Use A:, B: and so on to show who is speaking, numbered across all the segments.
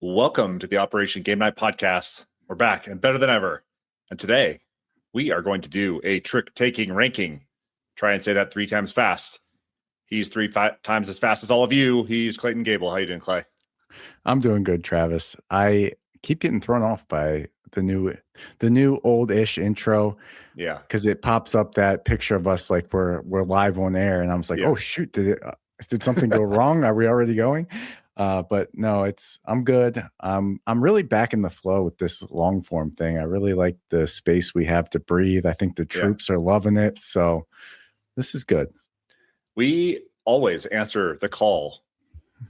A: Welcome to the Operation Game Night podcast. We're back and better than ever. And today we are going to do a trick-taking ranking. Try and say that 3 times fast. He's 5 times as fast as all of you. He's Clayton Gable. How you doing, Clay?
B: I'm doing good, Travis. I keep getting thrown off by the new old-ish intro.
A: Yeah,
B: because it pops up that picture of us like we're live on air, and I was like,
A: yeah.
B: oh shoot, did something go wrong? Are we already going? But no, I'm good. I'm really back in the flow with this long form thing. I really like the space we have to breathe. I think the troops are loving it. So this is good.
A: We always answer the call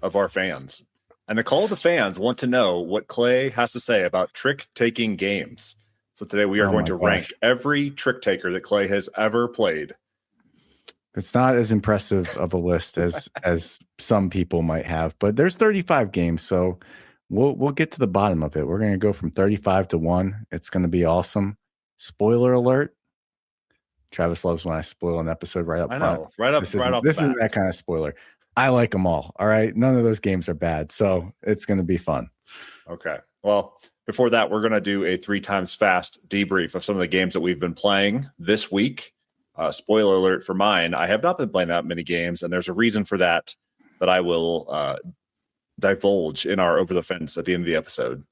A: of our fans. And the call of the fans want to know what Clay has to say about trick-taking games. So today we are going to rank every trick taker that Clay has ever played.
B: It's not as impressive of a list as some people might have, but there's 35 games, so we'll get to the bottom of it. We're going to go from 35 to 1. It's going to be awesome. Spoiler alert. Travis loves when I spoil an episode right up front. I know,
A: right off.
B: This isn't that kind of spoiler. I like them all. All right. None of those games are bad, so it's going to be fun.
A: Okay. Well, before that, we're going to do a 3 times fast debrief of some of the games that we've been playing this week. Spoiler alert for mine. I have not been playing that many games, and there's a reason for that I will divulge in our Over the Fence at the end of the episode.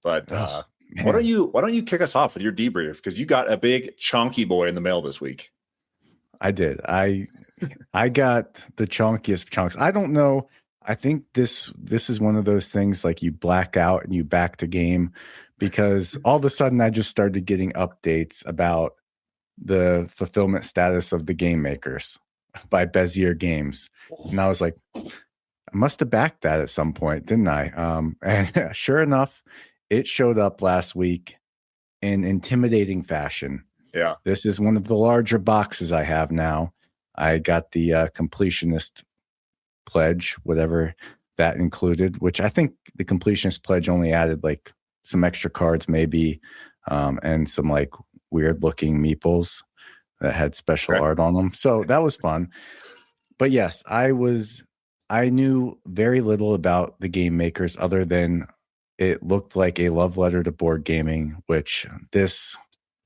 A: But why don't you kick us off with your debrief? Because you got a big chunky boy in the mail this week.
B: I did. I got the chunkiest of chunks. I don't know. I think this is one of those things like you black out and you back the game, because all of a sudden I just started getting updates about the fulfillment status of the Game Makers by Bezier Games. And I was like, I must have backed that at some point, didn't I? And sure enough, it showed up last week in intimidating fashion.
A: Yeah.
B: This is one of the larger boxes I have now. I got the completionist pledge, whatever that included, which I think the completionist pledge only added like some extra cards maybe, and some like weird looking meeples that had special art on them. So that was fun. But yes, I knew very little about the Game Makers other than it looked like a love letter to board gaming, which this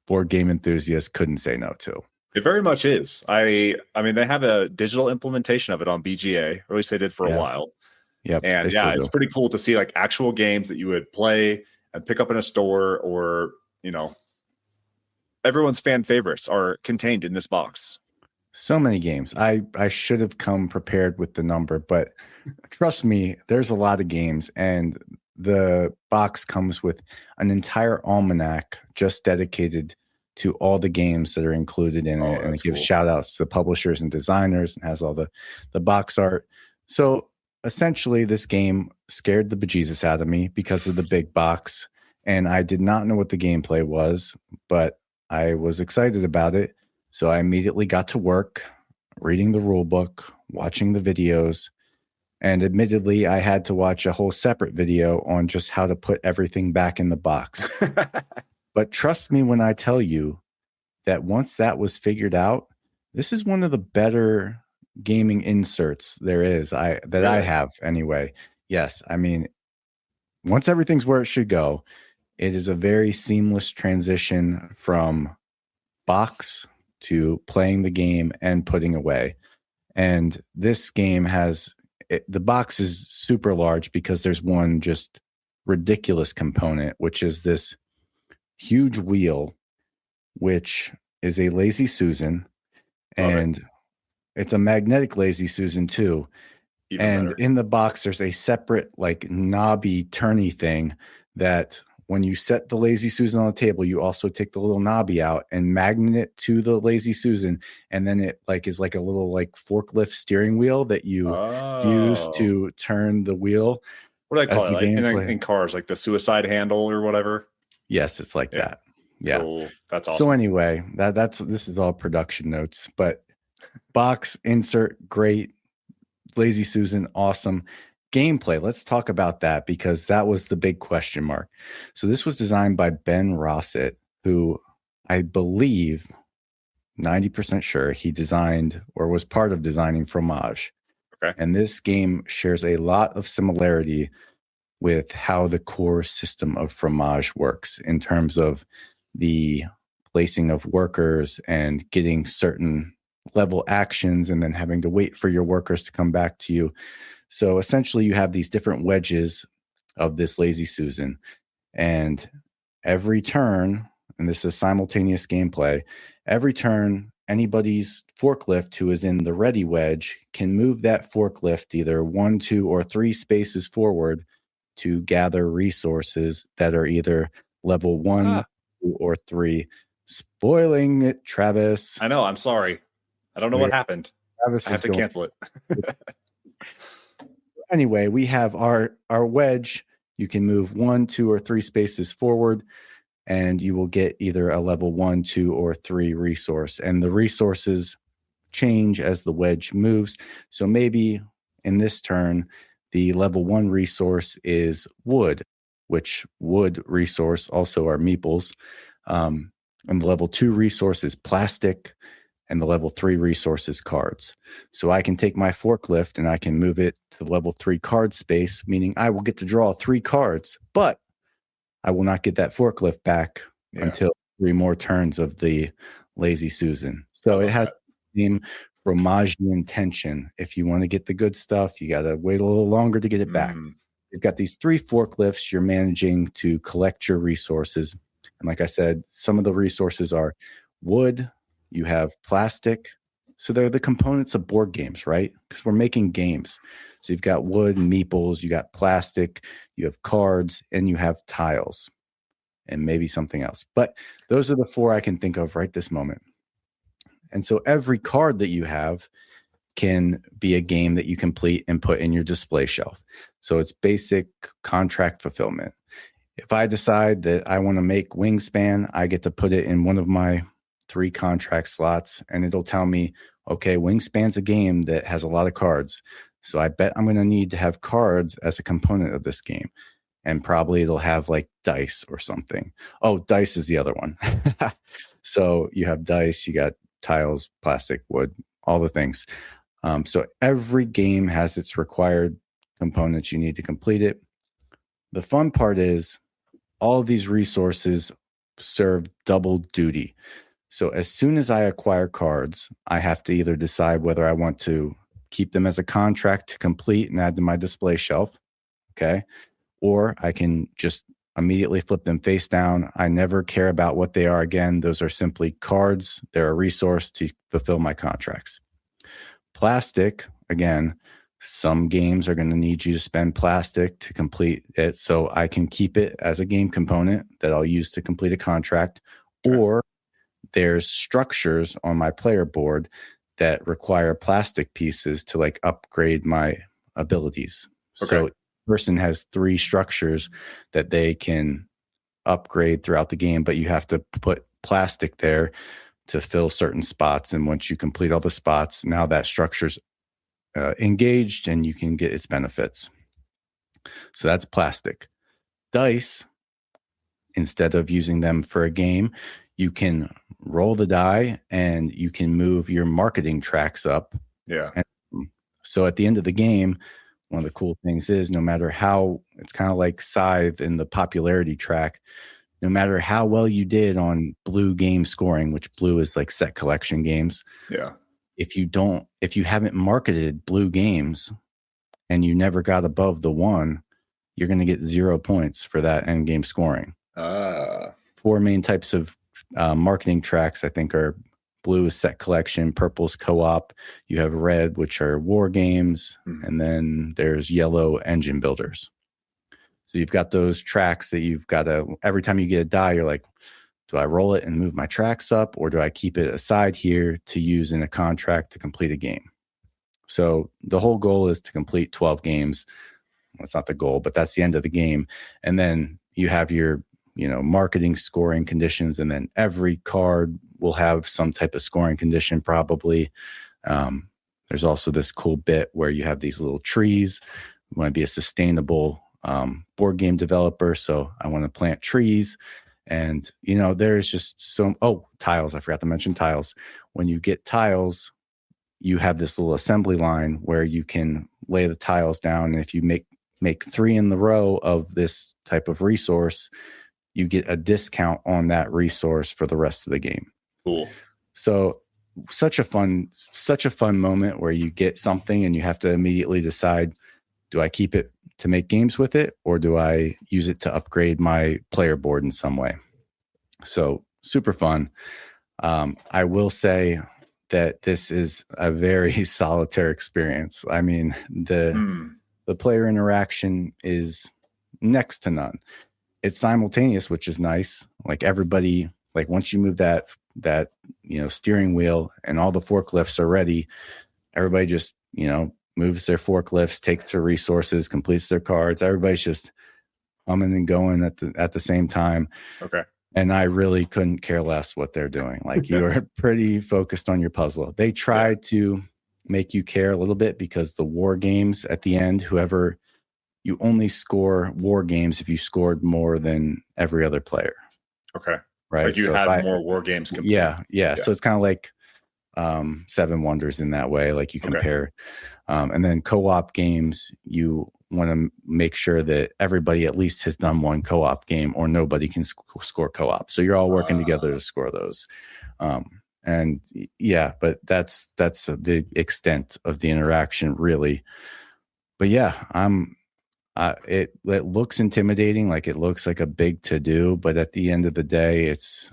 B: board game enthusiast couldn't say no to.
A: It very much is. I mean, they have a digital implementation of it on BGA, or at least they did for a while.
B: Yep.
A: And yeah, it's pretty cool to see like actual games that you would play and pick up in a store, or, you know, everyone's fan favorites are contained in this box.
B: So many games. I should have come prepared with the number, but trust me, there's a lot of games, and the box comes with an entire almanac just dedicated to all the games that are included in it. And it gives shout outs to the publishers and designers and has all the box art. So essentially this game scared the bejesus out of me because of the big box. And I did not know what the gameplay was, but I was excited about it. So I immediately got to work reading the rule book, watching the videos. And admittedly, I had to watch a whole separate video on just how to put everything back in the box. But trust me when I tell you that once that was figured out, this is one of the better gaming inserts there is, I have anyway. Yes, I mean, once everything's where it should go, it is a very seamless transition from box to playing the game and putting away. And this game has... the box is super large because there's one just ridiculous component, which is this huge wheel, which is a Lazy Susan, and it's a magnetic Lazy Susan too. Even and better. In the box, there's a separate like knobby turny thing that when you set the Lazy Susan on the table, you also take the little knobby out and magnet it to the Lazy Susan. And then it like is like a little like forklift steering wheel that you use to turn the wheel.
A: What do I call it? Like in cars, like the suicide handle or whatever.
B: Yes, it's like that. Yeah.
A: Cool. That's awesome.
B: So anyway, this is all production notes, but box insert, great. Lazy Susan, awesome. Gameplay, let's talk about that because that was the big question mark. So this was designed by Ben Rossett, who I believe 90% sure he designed or was part of designing Fromage.
A: Okay.
B: And this game shares a lot of similarity with how the core system of Fromage works in terms of the placing of workers and getting certain level actions and then having to wait for your workers to come back to you. So essentially, you have these different wedges of this Lazy Susan, and every turn, and this is simultaneous gameplay, every turn, anybody's forklift who is in the ready wedge can move that forklift either 1, 2, or 3 spaces forward to gather resources that are either level 1, 2, or 3. Spoiling it, Travis.
A: I know. I'm sorry. I don't know what happened.
B: Travis
A: I have to cancel it.
B: Anyway, we have our wedge. You can move 1, 2, or 3 spaces forward, and you will get either a level 1, 2, or 3 resource. And the resources change as the wedge moves. So maybe in this turn, the level 1 resource is wood, which wood resource also are meeples. And the level 2 resource is plastic, and the level 3 resource is cards. So I can take my forklift and I can move it to the level 3 card space, meaning I will get to draw 3 cards, but I will not get that forklift back until 3 more turns of the Lazy Susan. So it has the same Fromagian tension. If you want to get the good stuff, you got to wait a little longer to get it back. You've got these 3 forklifts. You're managing to collect your resources. And like I said, some of the resources are wood. You have plastic. So they're the components of board games, right? Because we're making games. So you've got wood and meeples, you got plastic, you have cards, and you have tiles, and maybe something else. But those are the 4 I can think of right this moment. And so every card that you have can be a game that you complete and put in your display shelf. So it's basic contract fulfillment. If I decide that I want to make Wingspan, I get to put it in one of my 3 contract slots, and it'll tell me, okay, Wingspan's a game that has a lot of cards. So I bet I'm going to need to have cards as a component of this game. And probably it'll have like dice or something. Oh, dice is the other one. So you have dice, you got tiles, plastic, wood, all the things. So every game has its required components you need to complete it. The fun part is all of these resources serve double duty. So as soon as I acquire cards, I have to either decide whether I want to keep them as a contract to complete and add to my display shelf, okay? Or I can just immediately flip them face down. I never care about what they are again. Those are simply cards. They're a resource to fulfill my contracts. Plastic, again, some games are going to need you to spend plastic to complete it, so I can keep it as a game component that I'll use to complete a contract. Okay. Or there's structures on my player board that require plastic pieces to like upgrade my abilities. Okay. So person has 3 structures that they can upgrade throughout the game, but you have to put plastic there to fill certain spots. And once you complete all the spots, now that structure's engaged and you can get its benefits. So that's plastic. Dice, instead of using them for a game, you can roll the die and you can move your marketing tracks up.
A: Yeah.
B: And so at the end of the game, one of the cool things is no matter how, it's kind of like Scythe in the popularity track, no matter how well you did on blue game scoring, which blue is like set collection games.
A: Yeah.
B: If you haven't marketed blue games and you never got above the 1, you're going to get 0 points for that end game scoring. 4 main types of marketing tracks, I think, are blue is set collection, purple is co-op, you have red, which are war games, and then there's yellow engine builders. So you've got those tracks that you've got to, every time you get a die, you're like, do I roll it and move my tracks up, or do I keep it aside here to use in a contract to complete a game? So the whole goal is to complete 12 games. That's not the goal, but that's the end of the game. And then you have your, marketing scoring conditions, and then every card will have some type of scoring condition probably. There's also this cool bit where you have these little trees. You want to be a sustainable board game developer, so I want to plant trees. And, there's just tiles. I forgot to mention tiles. When you get tiles, you have this little assembly line where you can lay the tiles down. And if you make make 3 in the row of this type of resource, you get a discount on that resource for the rest of the game.
A: Cool.
B: So such a fun moment where you get something and you have to immediately decide, do I keep it to make games with it, or do I use it to upgrade my player board in some way? So super fun. I will say that this is a very solitary experience. I mean, the player interaction is next to none. It's simultaneous, which is nice. Like everybody, like once you move that steering wheel and all the forklifts are ready, everybody just moves their forklifts, takes their resources, completes their cards. Everybody's just humming and going at the same time.
A: Okay.
B: And I really couldn't care less what they're doing. Like you're pretty focused on your puzzle. They try to make you care a little bit because the war games at the end, you only score war games if you scored more than every other player.
A: Okay.
B: Right.
A: Like you had more war games.
B: Yeah. So it's kind of like Seven Wonders in that way. Like you compare, and then co-op games, you want to make sure that everybody at least has done one co-op game, or nobody can score co-op. So you're all working together to score those. But that's the extent of the interaction, really. But it looks intimidating, like it looks like a big to do, but at the end of the day, it's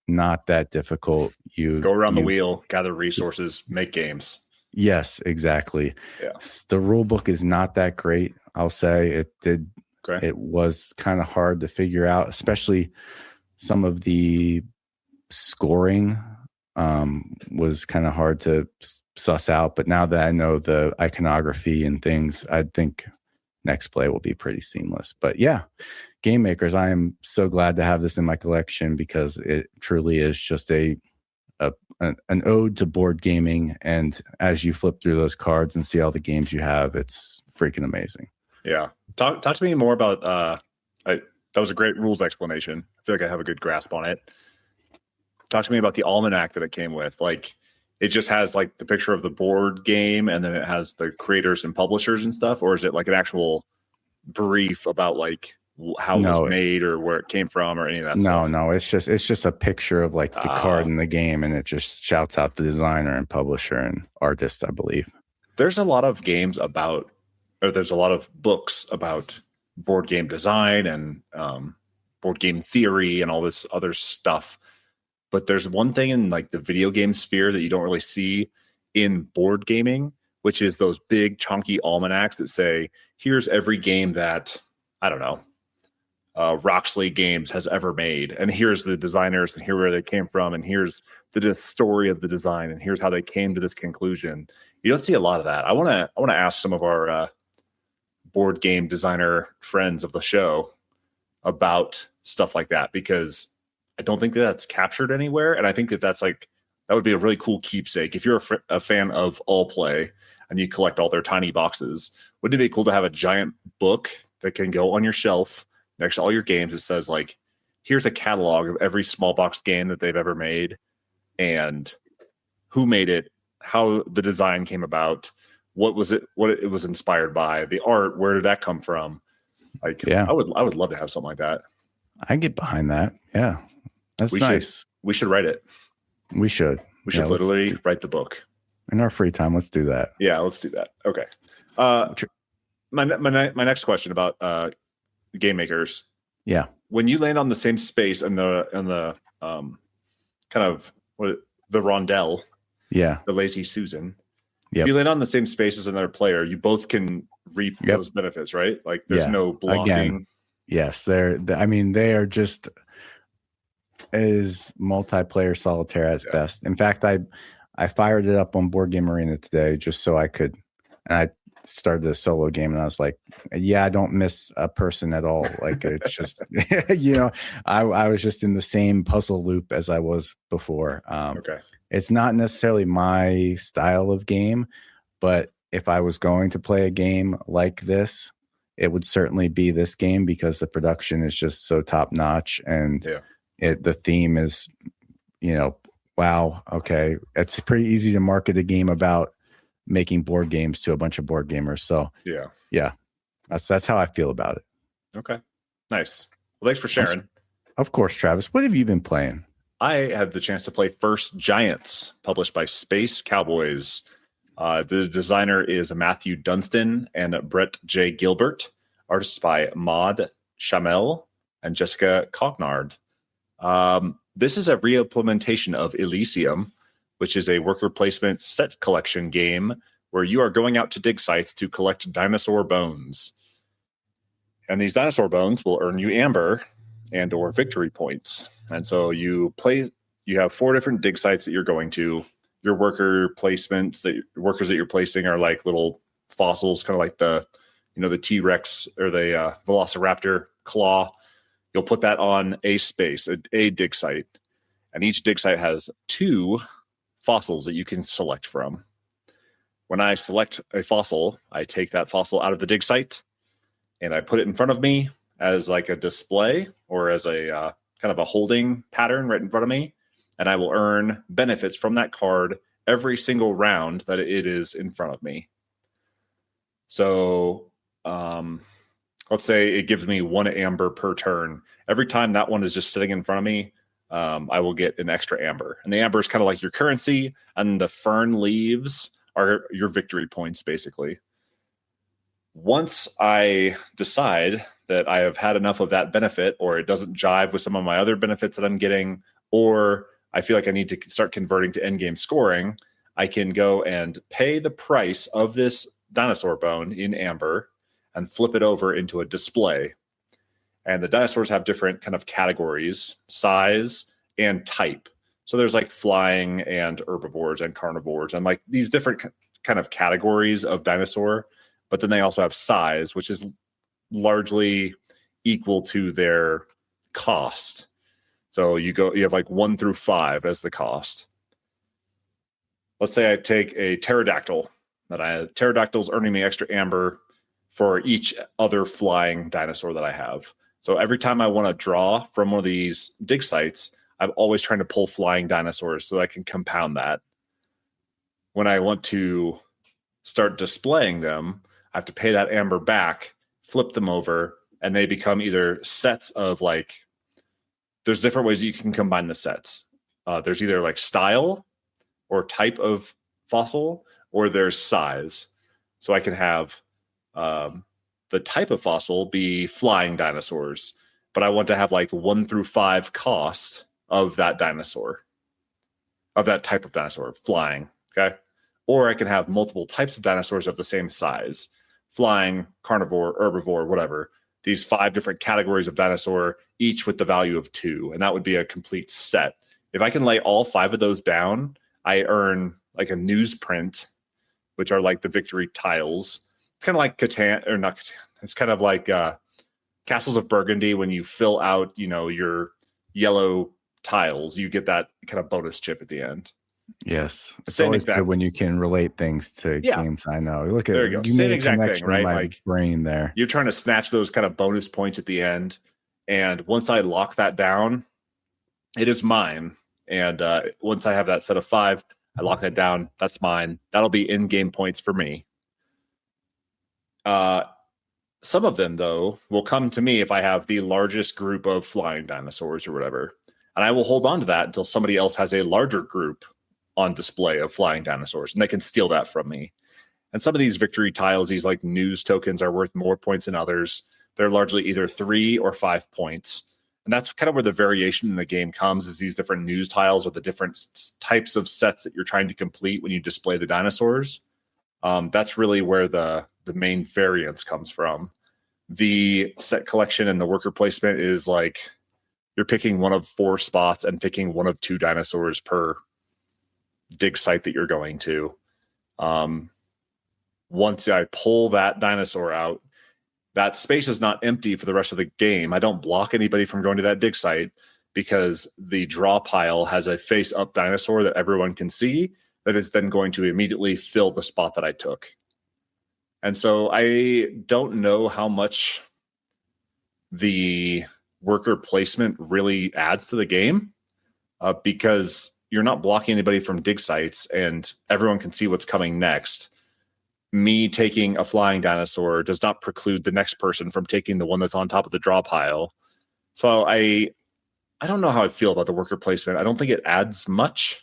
B: not that difficult. You
A: go around the wheel, gather resources, make games.
B: Yes, exactly.
A: Yeah.
B: The rule book is not that great. I'll say it was kind of hard to figure out, especially some of the scoring was kind of hard to suss out. But now that I know the iconography and things, I think next play will be pretty seamless. But yeah, Game Makers, I am so glad to have this in my collection because it truly is just an ode to board gaming. And as you flip through those cards and see all the games you have, it's freaking amazing.
A: Yeah. Talk to me more about that was a great rules explanation. I feel like I have a good grasp on it. Talk to me about the almanac that it came with. Like it just has like the picture of the board game and then it has the creators and publishers and stuff, or is it like an actual brief about like how it was made or where it came from or any of that stuff?
B: No, it's just a picture of like the card in the game, and it just shouts out the designer and publisher and artist, I believe.
A: There's a lot of there's a lot of books about board game design and board game theory and all this other stuff. But there's one thing in like the video game sphere that you don't really see in board gaming, which is those big chunky almanacs that say, here's every game that, I don't know, Roxley Games has ever made. And here's the designers and here where they came from. And here's the story of the design. And here's how they came to this conclusion. You don't see a lot of that. I want to ask some of our board game designer friends of the show about stuff like that, because I don't think that that's captured anywhere. And I think that would be a really cool keepsake. If you're a fan of All Play and you collect all their tiny boxes, wouldn't it be cool to have a giant book that can go on your shelf next to all your games? It says like, here's a catalog of every small box game that they've ever made and who made it, how the design came about, what it was inspired by, the art, where did that come from? Like, yeah, I would love to have something like that.
B: I get behind that. Yeah. That's nice.
A: We should write it.
B: We should.
A: We should literally write the book.
B: In our free time, let's do that.
A: Yeah, let's do that. Okay. My next question about Game Makers.
B: Yeah.
A: When you land on the same space in the kind of the rondelle.
B: Yeah.
A: The Lazy Susan.
B: Yep.
A: If you land on the same space as another player, you both can reap those benefits, right? Like there's no blocking. Again,
B: yes, they are just as multiplayer solitaire at best. In fact, I fired it up on Board Game Arena today just so I could, and I started a solo game and I was like, yeah, I don't miss a person at all. Like it's just, I was just in the same puzzle loop as I was before.
A: Okay.
B: It's not necessarily my style of game, but if I was going to play a game like this, it would certainly be this game because the production is just so top notch and the theme is, wow. Okay. It's pretty easy to market a game about making board games to a bunch of board gamers. So yeah. That's how I feel about it.
A: Okay, nice. Well, thanks for sharing.
B: Of course, Travis. What have you been playing?
A: I had the chance to play First Giants, published by Space Cowboys. The designer is Matthew Dunstan and Brett J. Gilbert. Artists by Maud Chamel and Jessica Cognard. This is a reimplementation of Elysium, which is a worker placement set collection game where you are going out to dig sites to collect dinosaur bones. And these dinosaur bones will earn you amber and or victory points. And so you have 4 different dig sites that you're going to. Your worker placements, workers that you're placing are like little fossils, kind of like the T-Rex or the Velociraptor claw. You'll put that on a space, a dig site. And each dig site has 2 fossils that you can select from. When I select a fossil, I take that fossil out of the dig site and I put it in front of me as like a display or as a kind of a holding pattern right in front of me. And I will earn benefits from that card every single round that it is in front of me. So let's say it gives me 1 amber per turn. Every time that one is just sitting in front of me, I will get an extra amber. And the amber is kind of like your currency, and the fern leaves are your victory points, basically. Once I decide that I have had enough of that benefit, or it doesn't jive with some of my other benefits that I'm getting, or I feel like I need to start converting to endgame scoring, I can go and pay the price of this dinosaur bone in amber and flip it over into a display. And the dinosaurs have different kind of categories, size and type. So there's like flying and herbivores and carnivores and like these different kind of categories of dinosaur. But then they also have size, which is largely equal to their cost. So you have like 1 through 5 as the cost. Let's say I take a pterodactyl. Pterodactyl's earning me extra amber for each other flying dinosaur that I have. So every time I want to draw from one of these dig sites, I'm always trying to pull flying dinosaurs so that I can compound that. When I want to start displaying them, I have to pay that amber back, flip them over, and they become either sets of like, there's different ways you can combine the sets. There's either like style or type of fossil, or there's size. So I can have the type of fossil be flying dinosaurs, but I want to have like 1 through 5 cost of that dinosaur, of that type of dinosaur, flying. Okay. Or I can have multiple types of dinosaurs of the same size, flying, carnivore, herbivore, whatever. These 5 different categories of dinosaur, each with the value of 2. And that would be a complete set. If I can lay all 5 of those down, I earn like a newsprint, which are like the victory tiles. It's kind of like Catan, or not Catan. It's kind of like Castles of Burgundy. When you fill out, your yellow tiles, you get that kind of bonus chip at the end.
B: Yes, it's
A: Same
B: always
A: exact
B: good when you can relate things to games. I know. Look at
A: there you go.
B: You
A: Same
B: made a
A: exact
B: connection
A: thing, right?
B: in my
A: Like
B: brain there.
A: You're trying to snatch those kind of bonus points at the end, and once I lock that down, it is mine. And once I have that set of 5, I lock that down. That's mine. That'll be in-game points for me. Some of them, though, will come to me if I have the largest group of flying dinosaurs or whatever. And I will hold on to that until somebody else has a larger group on display of flying dinosaurs, and they can steal that from me. And some of these victory tiles, these like news tokens, are worth more points than others. They're largely either 3 or 5 points. And that's kind of where the variation in the game comes, is these different news tiles or the different types of sets that you're trying to complete when you display the dinosaurs. That's really where the main variance comes from. The set collection and the worker placement is like you're picking one of 4 spots and picking one of 2 dinosaurs per dig site that you're going to. Once I pull that dinosaur out, that space is not empty for the rest of the game. I don't block anybody from going to that dig site because the draw pile has a face up dinosaur that everyone can see that is then going to immediately fill the spot that I took. And so I don't know how much the worker placement really adds to the game because you're not blocking anybody from dig sites and everyone can see what's coming next. me taking a flying dinosaur does not preclude the next person from taking the one that's on top of the draw pile. So I don't know how I feel about the worker placement. I don't think it adds much.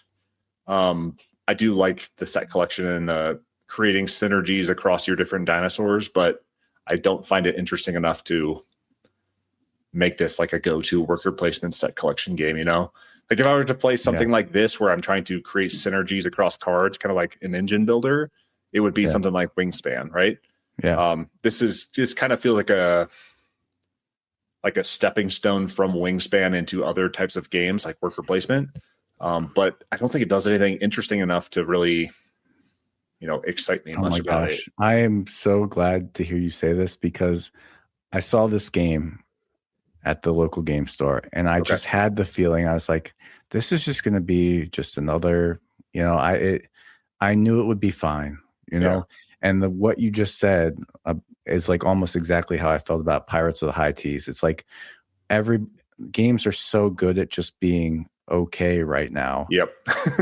A: I do like the set collection and creating synergies across your different dinosaurs, but I don't find it interesting enough to make this like a go-to worker placement set collection game, you know? Like if I were to play something like this where I'm trying to create synergies across cards, kind of like an engine builder, it would be something like Wingspan, right?
B: Yeah.
A: This kind of feels like a stepping stone from Wingspan into other types of games like worker placement. But I don't think it does anything interesting enough to really, excite me much about it.
B: I am so glad to hear you say this because I saw this game at the local game store and I just had the feeling, I was like, this is just going to be just another, I knew it would be fine, know, and what you just said is like almost exactly how I felt about Pirates of the High Teas. It's like games are so good at just being okay right now.
A: Yep.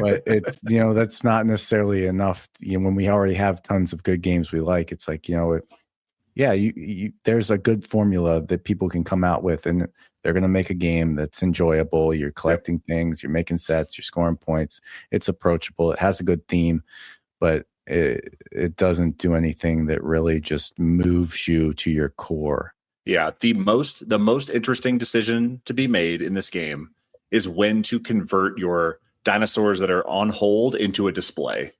B: But it's, that's not necessarily enough. When we already have tons of good games we like, it's like, there's a good formula that people can come out with and they're going to make a game that's enjoyable. You're collecting things, you're making sets, you're scoring points. It's approachable. It has a good theme, but it doesn't do anything that really just moves you to your core.
A: Yeah. The most interesting decision to be made in this game is when to convert your dinosaurs that are on hold into a display.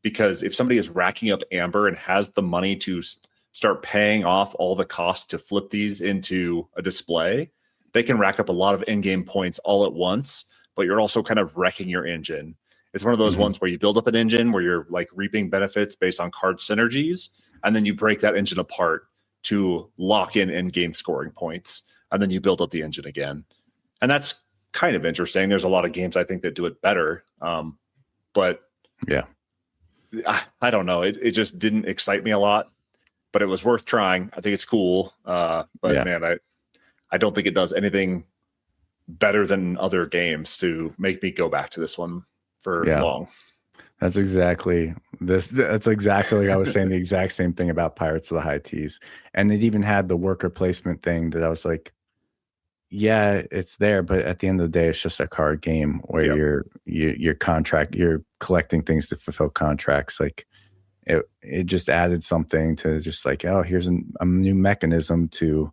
A: Because if somebody is racking up amber and has the money to start paying off all the costs to flip these into a display, they can rack up a lot of in-game points all at once, but you're also kind of wrecking your engine. It's one of those ones where you build up an engine where you're like reaping benefits based on card synergies, and then you break that engine apart to lock in game scoring points, and then you build up the engine again. And that's kind of interesting. There's a lot of games I think that do it better. But
B: yeah,
A: I don't know. It just didn't excite me a lot, but it was worth trying. I think it's cool. Man, I don't think it does anything better than other games to make me go back to this one for long.
B: That's exactly this. That's exactly like I was saying the exact same thing about Pirates of the High Teas. And it even had the worker placement thing that I was like, yeah, it's there, but at the end of the day, it's just a card game where you're collecting things to fulfill contracts. Like it just added something to just like, oh, here's a new mechanism to,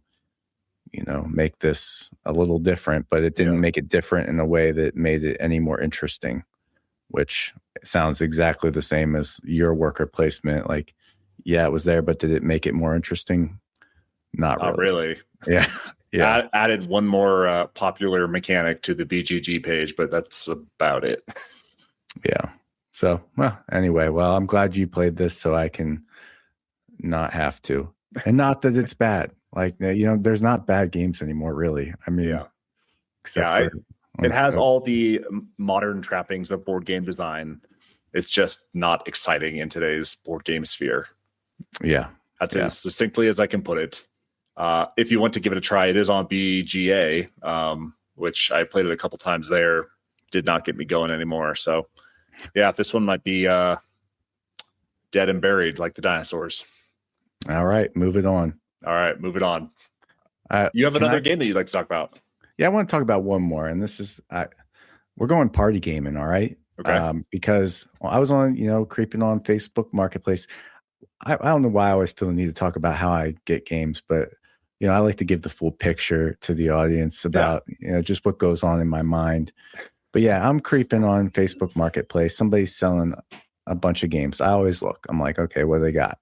B: make this a little different, but it didn't make it different in a way that made it any more interesting, which sounds exactly the same as your worker placement. Like, yeah, it was there, but did it make it more interesting? Not really. Yeah. Yeah.
A: Added one more popular mechanic to the BGG page, but that's about it.
B: Yeah. So, anyway, I'm glad you played this so I can not have to. And not that it's bad. Like, there's not bad games anymore, really. I mean,
A: it has all the modern trappings of board game design. It's just not exciting in today's board game sphere.
B: Yeah.
A: That's as succinctly as I can put it. If you want to give it a try, it is on BGA, which I played it a couple times there. Did not get me going anymore. So, this one might be dead and buried like the dinosaurs.
B: All right, move it on.
A: You have another game that you'd like to talk about?
B: Yeah, I want to talk about one more, and this is we're going party gaming. All right, because I was on creeping on Facebook Marketplace. I don't know why I always feel the need to talk about how I get games, but I like to give the full picture to the audience about just what goes on in my mind. But I'm creeping on Facebook Marketplace. Somebody's selling a bunch of games. I always look. I'm like, okay, what do they got?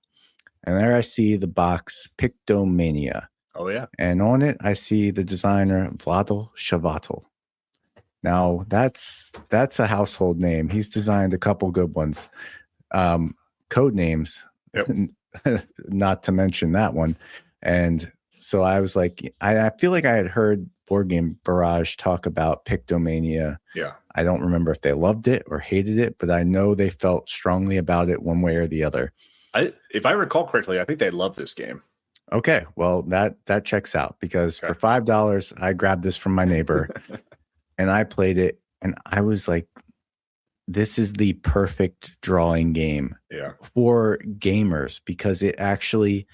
B: And there I see the box Pictomania.
A: Oh yeah. And
B: on it I see the designer Vlado Shavatel. Now that's a household name. He's designed a couple good ones. Code names. Yep. Not to mention that one. And so I was like, I feel like I had heard Board Game Barrage talk about Pictomania.
A: Yeah.
B: I don't remember if they loved it or hated it, but I know they felt strongly about it one way or the other.
A: If I recall correctly, I think they love this game.
B: Okay. Well, that checks out because for $5, I grabbed this from my neighbor and I played it and I was like, this is the perfect drawing game for gamers because it actually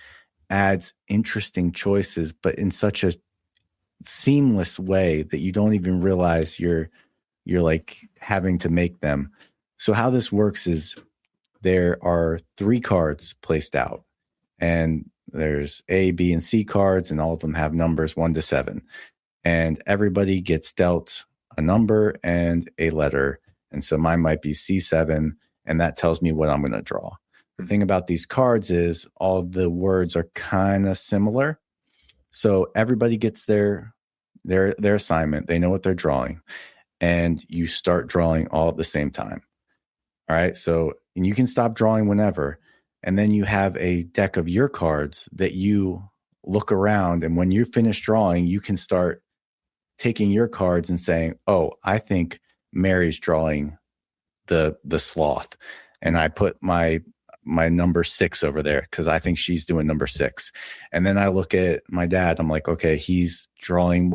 B: adds interesting choices, but in such a seamless way that you don't even realize you're like having to make them. So how this works is there are 3 cards placed out, and there's A, B, and C cards, and all of them have numbers 1 to 7. And everybody gets dealt a number and a letter. And so mine might be C7, and that tells me what I'm going to draw. The thing about these cards is all the words are kind of similar. So everybody gets their assignment. They know what they're drawing, and you start drawing all at the same time. All right. So, and you can stop drawing whenever. And then you have a deck of your cards that you look around. And when you finish drawing, you can start taking your cards and saying, oh, I think Mary's drawing the sloth. And I put my number 6 over there because I think she's doing number 6. And then I look at my dad. I'm like, okay, he's drawing.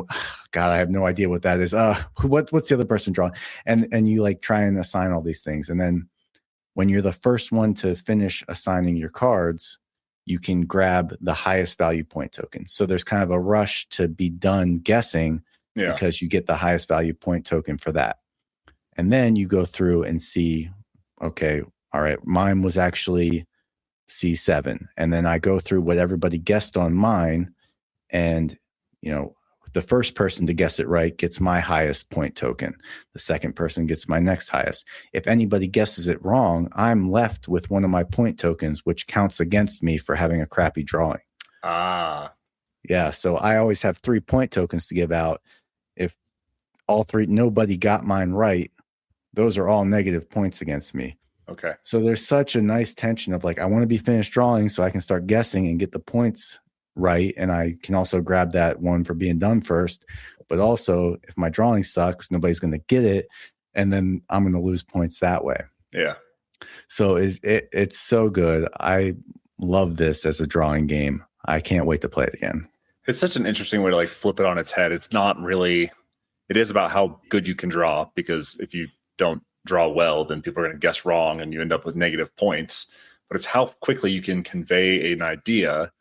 B: God, I have no idea what that is. What's the other person drawing? And you like try and assign all these things. And then when you're the first one to finish assigning your cards, you can grab the highest value point token. So there's kind of a rush to be done guessing because you get the highest value point token for that. And then you go through and see, okay, all right, mine was actually C7. And then I go through what everybody guessed on mine. And, the first person to guess it right gets my highest point token. The second person gets my next highest. If anybody guesses it wrong, I'm left with one of my point tokens, which counts against me for having a crappy drawing. Yeah. So I always have 3 point tokens to give out. If all 3, nobody got mine right, those are all negative points against me.
A: Okay.
B: So there's such a nice tension of like, I want to be finished drawing so I can start guessing and get the points right. And I can also grab that one for being done first. But also, if my drawing sucks, nobody's going to get it. And then I'm going to lose points that way.
A: Yeah.
B: So it's so good. I love this as a drawing game. I can't wait to play it again.
A: It's such an interesting way to like flip it on its head. It's not really, it is about how good you can draw, because if you don't draw well, then people are going to guess wrong and you end up with negative points. But it's how quickly you can convey an idea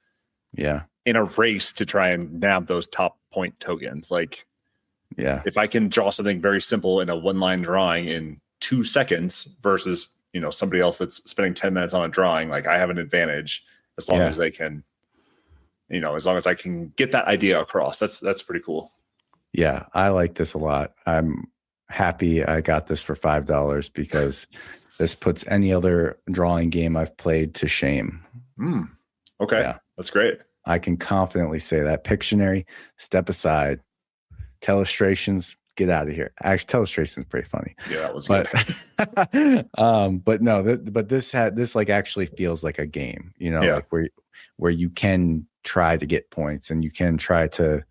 A: in a race to try and nab those top point tokens. Like, if I can draw something very simple in a 1-line drawing in 2 seconds versus, somebody else that's spending 10 minutes on a drawing, like I have an advantage as long as they can, as long as I can get that idea across. That's pretty cool.
B: Yeah. I like this a lot. I'm happy I got this for $5 because this puts any other drawing game I've played to shame.
A: Okay. Yeah. That's great.
B: I can confidently say that. Pictionary, step aside. Telestrations, get out of here. Actually, Telestration is pretty funny.
A: Yeah, that was good.
B: But no, but this like actually feels like a game, like where you can try to get points and you can try to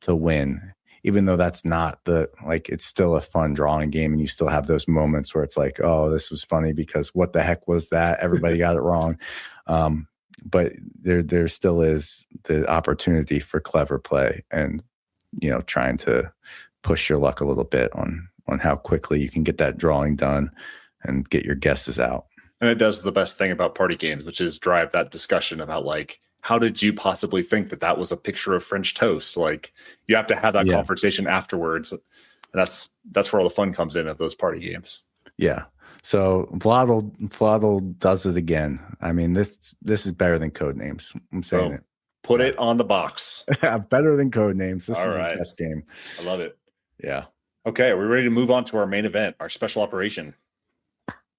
B: win, even though that's not it's still a fun drawing game, and you still have those moments where it's like, oh, this was funny because what the heck was that? Everybody got it wrong. But there still is the opportunity for clever play and, trying to push your luck a little bit on how quickly you can get that drawing done and get your guesses out.
A: And it does the best thing about party games, which is drive that discussion about like, how did you possibly think that was a picture of French toast? Like, you have to have that conversation afterwards. And that's where all the fun comes in of those party games. Yeah.
B: So Vlad does it again. I mean, this is better than Codenames. I'm saying it.
A: Put it on the box.
B: Better than Codenames. This is his best game.
A: I love it.
B: Yeah.
A: Okay, we're ready to move on to our main event, our special operation.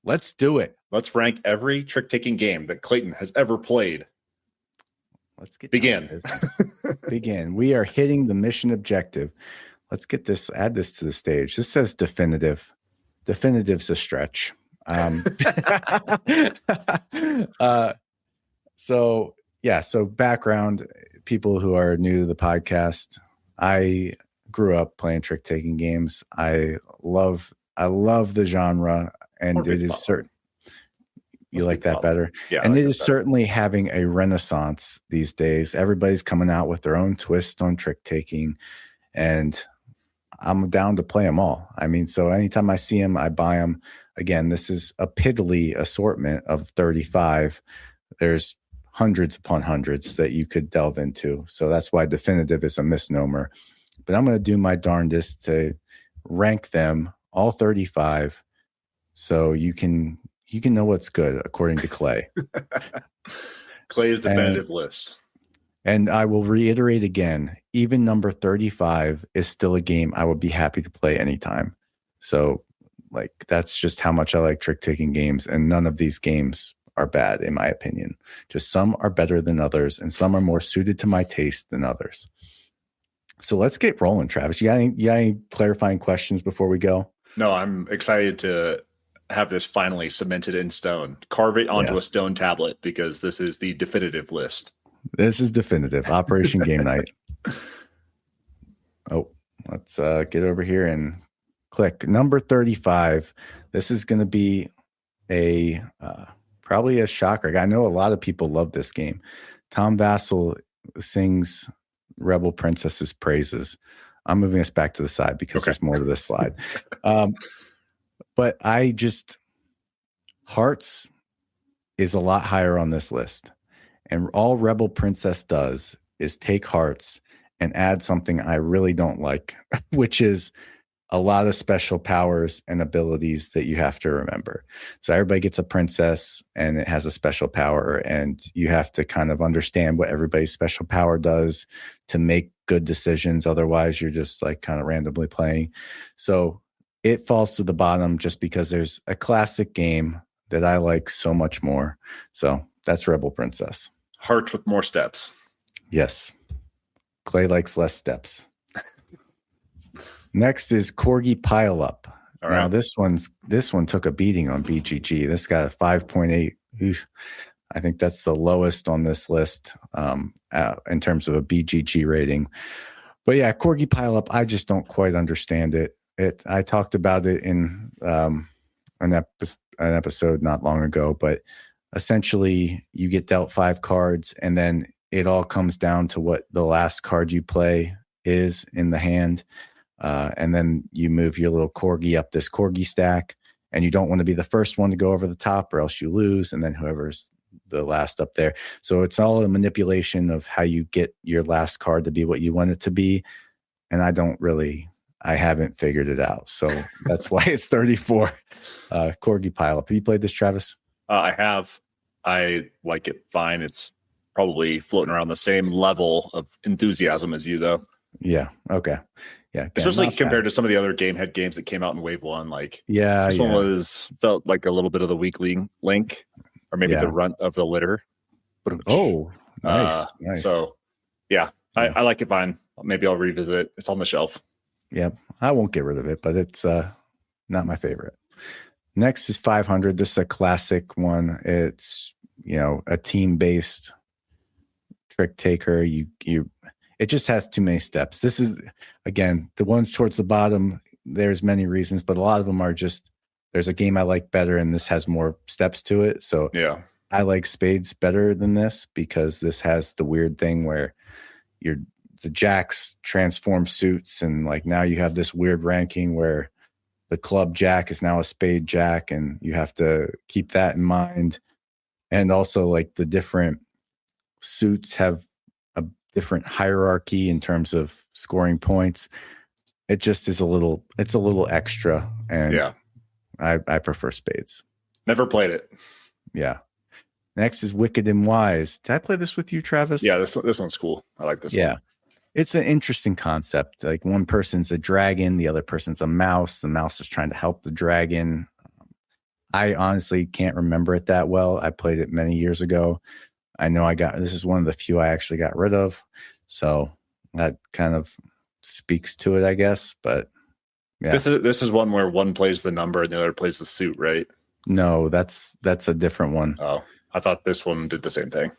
B: Let's do it.
A: Let's rank every trick-taking game that Clayton has ever played.
B: Let's
A: begin.
B: Begin. We are hitting the mission objective. Let's get this. Add this to the stage. This says definitive. Definitive's a stretch. So background, people who are new to the podcast, I grew up playing trick-taking games. I love the genre, and it is certain. You like that better? Yeah. And it is certainly having a renaissance these days. Everybody's coming out with their own twist on trick-taking, and I'm down to play them all. I mean, so anytime I see them, I buy them. again, this is a piddly assortment of 35. There's hundreds upon hundreds that you could delve into. So that's why definitive is a misnomer. But I'm going to do my darndest to rank them all 35 so you can know what's good according to Clay.
A: Clay's definitive list.
B: And I will reiterate again, even number 35 is still a game I would be happy to play anytime. So like that's just how much I like trick-taking games, and none of these games are bad in my opinion. Just some are better than others, and some are more suited to my taste than others. So let's get rolling, Travis. You got any clarifying questions before we go?
A: No, I'm excited to have this finally cemented in stone. Carve it onto a stone tablet, because this is the definitive list.
B: This is definitive. Operation Game Night. Oh, let's get over here and click number 35. This is going to be a probably a shocker. I know a lot of people love this game. Tom Vassell sings Rebel Princess's praises. I'm moving us back to the side because there's more to this slide. But Hearts is a lot higher on this list. And all Rebel Princess does is take Hearts and add something I really don't like, which is a lot of special powers and abilities that you have to remember. So everybody gets a princess and it has a special power, and you have to kind of understand what everybody's special power does to make good decisions. Otherwise, you're just like kind of randomly playing. So it falls to the bottom just because there's a classic game that I like so much more. So that's Rebel Princess.
A: Hearts with more steps.
B: Yes. Clay likes less steps. Next is Corgi Pile Up.
A: All
B: now
A: right.
B: this one took a beating on BGG. This got a 5.8. Oof. I think that's the lowest on this list in terms of a BGG rating. But yeah, Corgi Pile Up, I just don't quite understand it. I talked about it in an episode not long ago, but essentially you get dealt 5 cards, and then it all comes down to what the last card you play is in the hand. And then you move your little corgi up this corgi stack, and you don't want to be the first one to go over the top or else you lose. And then whoever's the last up there. So it's all a manipulation of how you get your last card to be what you want it to be. And I haven't figured it out. So that's why it's 34. Corgi Pile Up. Have you played this, Travis?
A: I have. I like it fine. It's probably floating around the same level of enthusiasm as you, though.
B: Yeah. Okay. Yeah. Again,
A: especially compared to some of the other Gamehead games that came out in Wave 1. Like, this one felt like a little bit of the weak link, or maybe the runt of the litter.
B: Oh, nice. Nice.
A: So, I like it fine. Maybe I'll revisit it. It's on the shelf.
B: Yeah, I won't get rid of it, but it's not my favorite. Next is 500. This is a classic one. It's, a team-based trick taker. It just has too many steps. This is, again, the ones towards the bottom, there's many reasons, but a lot of them are just, there's a game I like better, and this has more steps to it. So
A: yeah,
B: I like Spades better than this because this has the weird thing where the jacks transform suits, and like now you have this weird ranking where the club jack is now a spade jack, and you have to keep that in mind. And also, like, the different suits have a different hierarchy in terms of scoring points. It just is a little extra, and I prefer Spades.
A: Never played it.
B: Yeah. Next is Wicked and Wise. Did I play this with you, Travis?
A: Yeah, this one's cool. I like this one.
B: It's an interesting concept. Like, one person's a dragon, the other person's a mouse. The mouse is trying to help the dragon. I honestly can't remember it that well. I played it many years ago. I know this is one of the few I actually got rid of. So that kind of speaks to it, I guess. But yeah.
A: This is one where one plays the number and the other plays the suit, right?
B: No, that's a different one.
A: Oh, I thought this one did the same thing.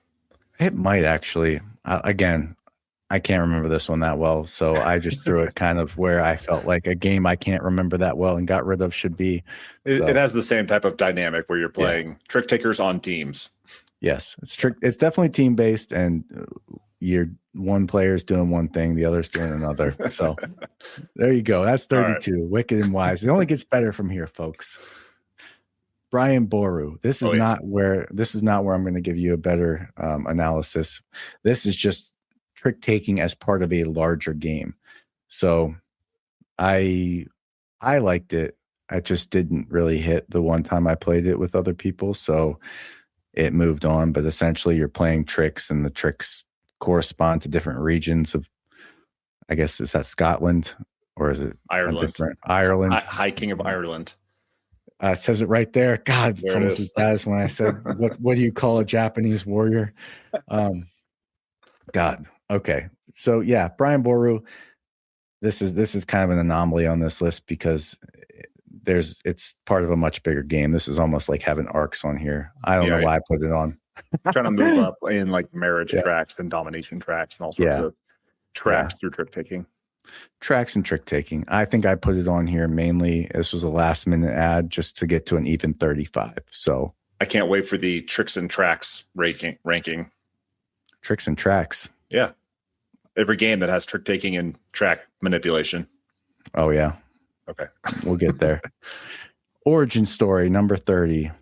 B: It might actually. Again, I can't remember this one that well, so I just threw it kind of where I felt like a game I can't remember that well and got rid of should be.
A: It has the same type of dynamic where you're playing trick takers on teams.
B: Yes, it's definitely team based, and one player's doing one thing, the other's doing another. So there you go. That's 32. Right. Wicked and Wise. It only gets better from here, folks. Brian Boru. This is
A: Oh, yeah.
B: not where I'm going to give you a better analysis. This is just trick taking as part of a larger game. So I liked it. I just didn't really hit the one time I played it with other people, so it moved on. But essentially, you're playing tricks, and the tricks correspond to different regions of, I guess, is that Scotland or is it
A: Ireland.
B: Ireland?
A: High King of Ireland.
B: It says it right there. God, it's
A: There it
B: almost
A: is.
B: as bad as when I said, "What do you call a Japanese warrior?" God. Okay. So yeah, Brian Boru. This is kind of an anomaly on this list because it's part of a much bigger game. This is almost like having arcs on here. I don't know why I put it on.
A: Trying to move up in like marriage
B: Yeah.
A: tracks and domination tracks and all sorts of tracks through trick taking.
B: Tracks and trick taking. I think I put it on here mainly. This was a last minute ad just to get to an even 35. So
A: I can't wait for the tricks and tracks ranking.
B: Tricks and tracks.
A: Yeah. Every game that has trick taking and track manipulation.
B: Oh yeah.
A: Okay.
B: We'll get there. Origin story number 30.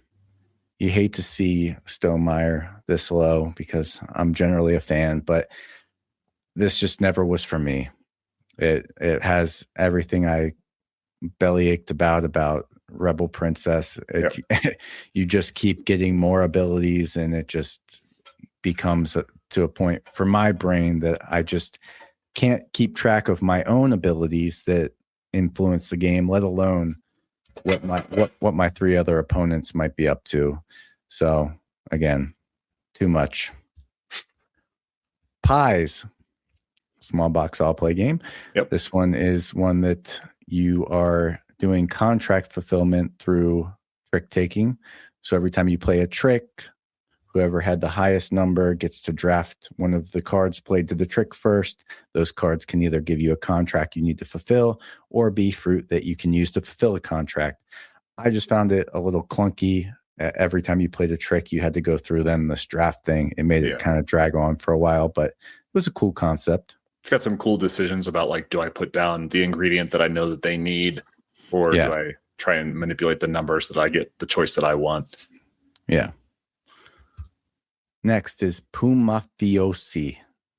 B: You hate to see Stonemeyer this low because I'm generally a fan, but this just never was for me. It has everything I bellyached about Rebel Princess. You just keep getting more abilities, and it just becomes to a point for my brain that I just can't keep track of my own abilities that influence the game, let alone what my three other opponents might be up to. So again, too much. Pies, small box all play game.
A: Yep.
B: This one is one that you are doing contract fulfillment through trick taking. So every time you play a trick, whoever had the highest number gets to draft one of the cards played to the trick first. Those cards can either give you a contract you need to fulfill or be fruit that you can use to fulfill a contract. I just found it a little clunky. Every time you played a trick, you had to go through them, this draft thing. It made it kind of drag on for a while, but it was a cool concept.
A: It's got some cool decisions about, like, do I put down the ingredient that I know that they need, or do I try and manipulate the numbers that I get the choice that I want?
B: Yeah. Next is Pumafiosi.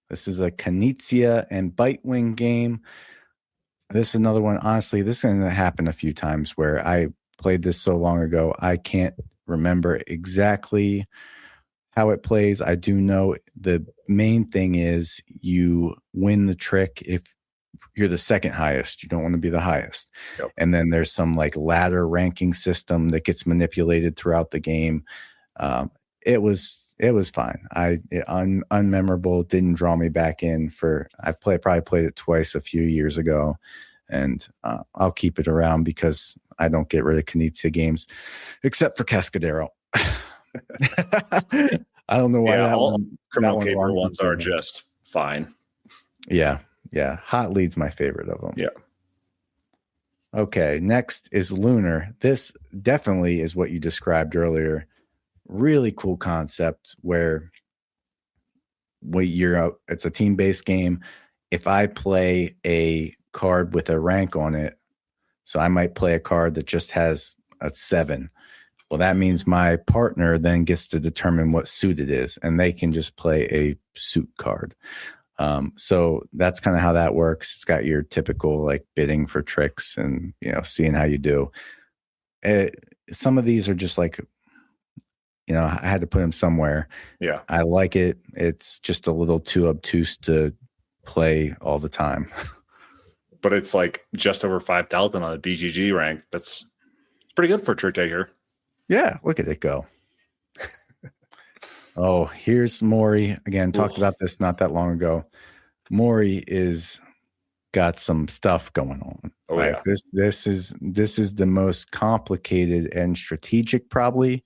B: This is a Knizia and Bitewing game. This is another one. Honestly, this is going to happen a few times where I played this so long ago, I can't remember exactly how it plays. I do know the main thing is you win the trick if you're the second highest. You don't want to be the highest.
A: Yep.
B: And then there's some like ladder ranking system that gets manipulated throughout the game. It was fine. Unmemorable. Didn't draw me back in probably played it twice a few years ago, and I'll keep it around because I don't get rid of Knizia games, except for Cascadero. I don't know why
A: all criminal caper ones are just fine.
B: Yeah. Hot Lead's my favorite of them.
A: Yeah.
B: Okay, next is Lunar. This definitely is what you described earlier. Really cool concept where it's a team-based game. If I play a card with a rank on it, so I might play a card that just has a 7. Well, that means my partner then gets to determine what suit it is, and they can just play a suit card. So that's kind of how that works. It's got your typical like bidding for tricks and, seeing how you do. Some of these are just like, I had to put them somewhere.
A: Yeah.
B: I like it. It's just a little too obtuse to play all the time.
A: But it's like just over 5,000 on a BGG rank. That's pretty good for a trick taker.
B: Yeah. Look at it go. Oh, here's Maury. Again, talked about this not that long ago. Maury is got some stuff going on.
A: Oh,
B: like this is the most complicated and strategic probably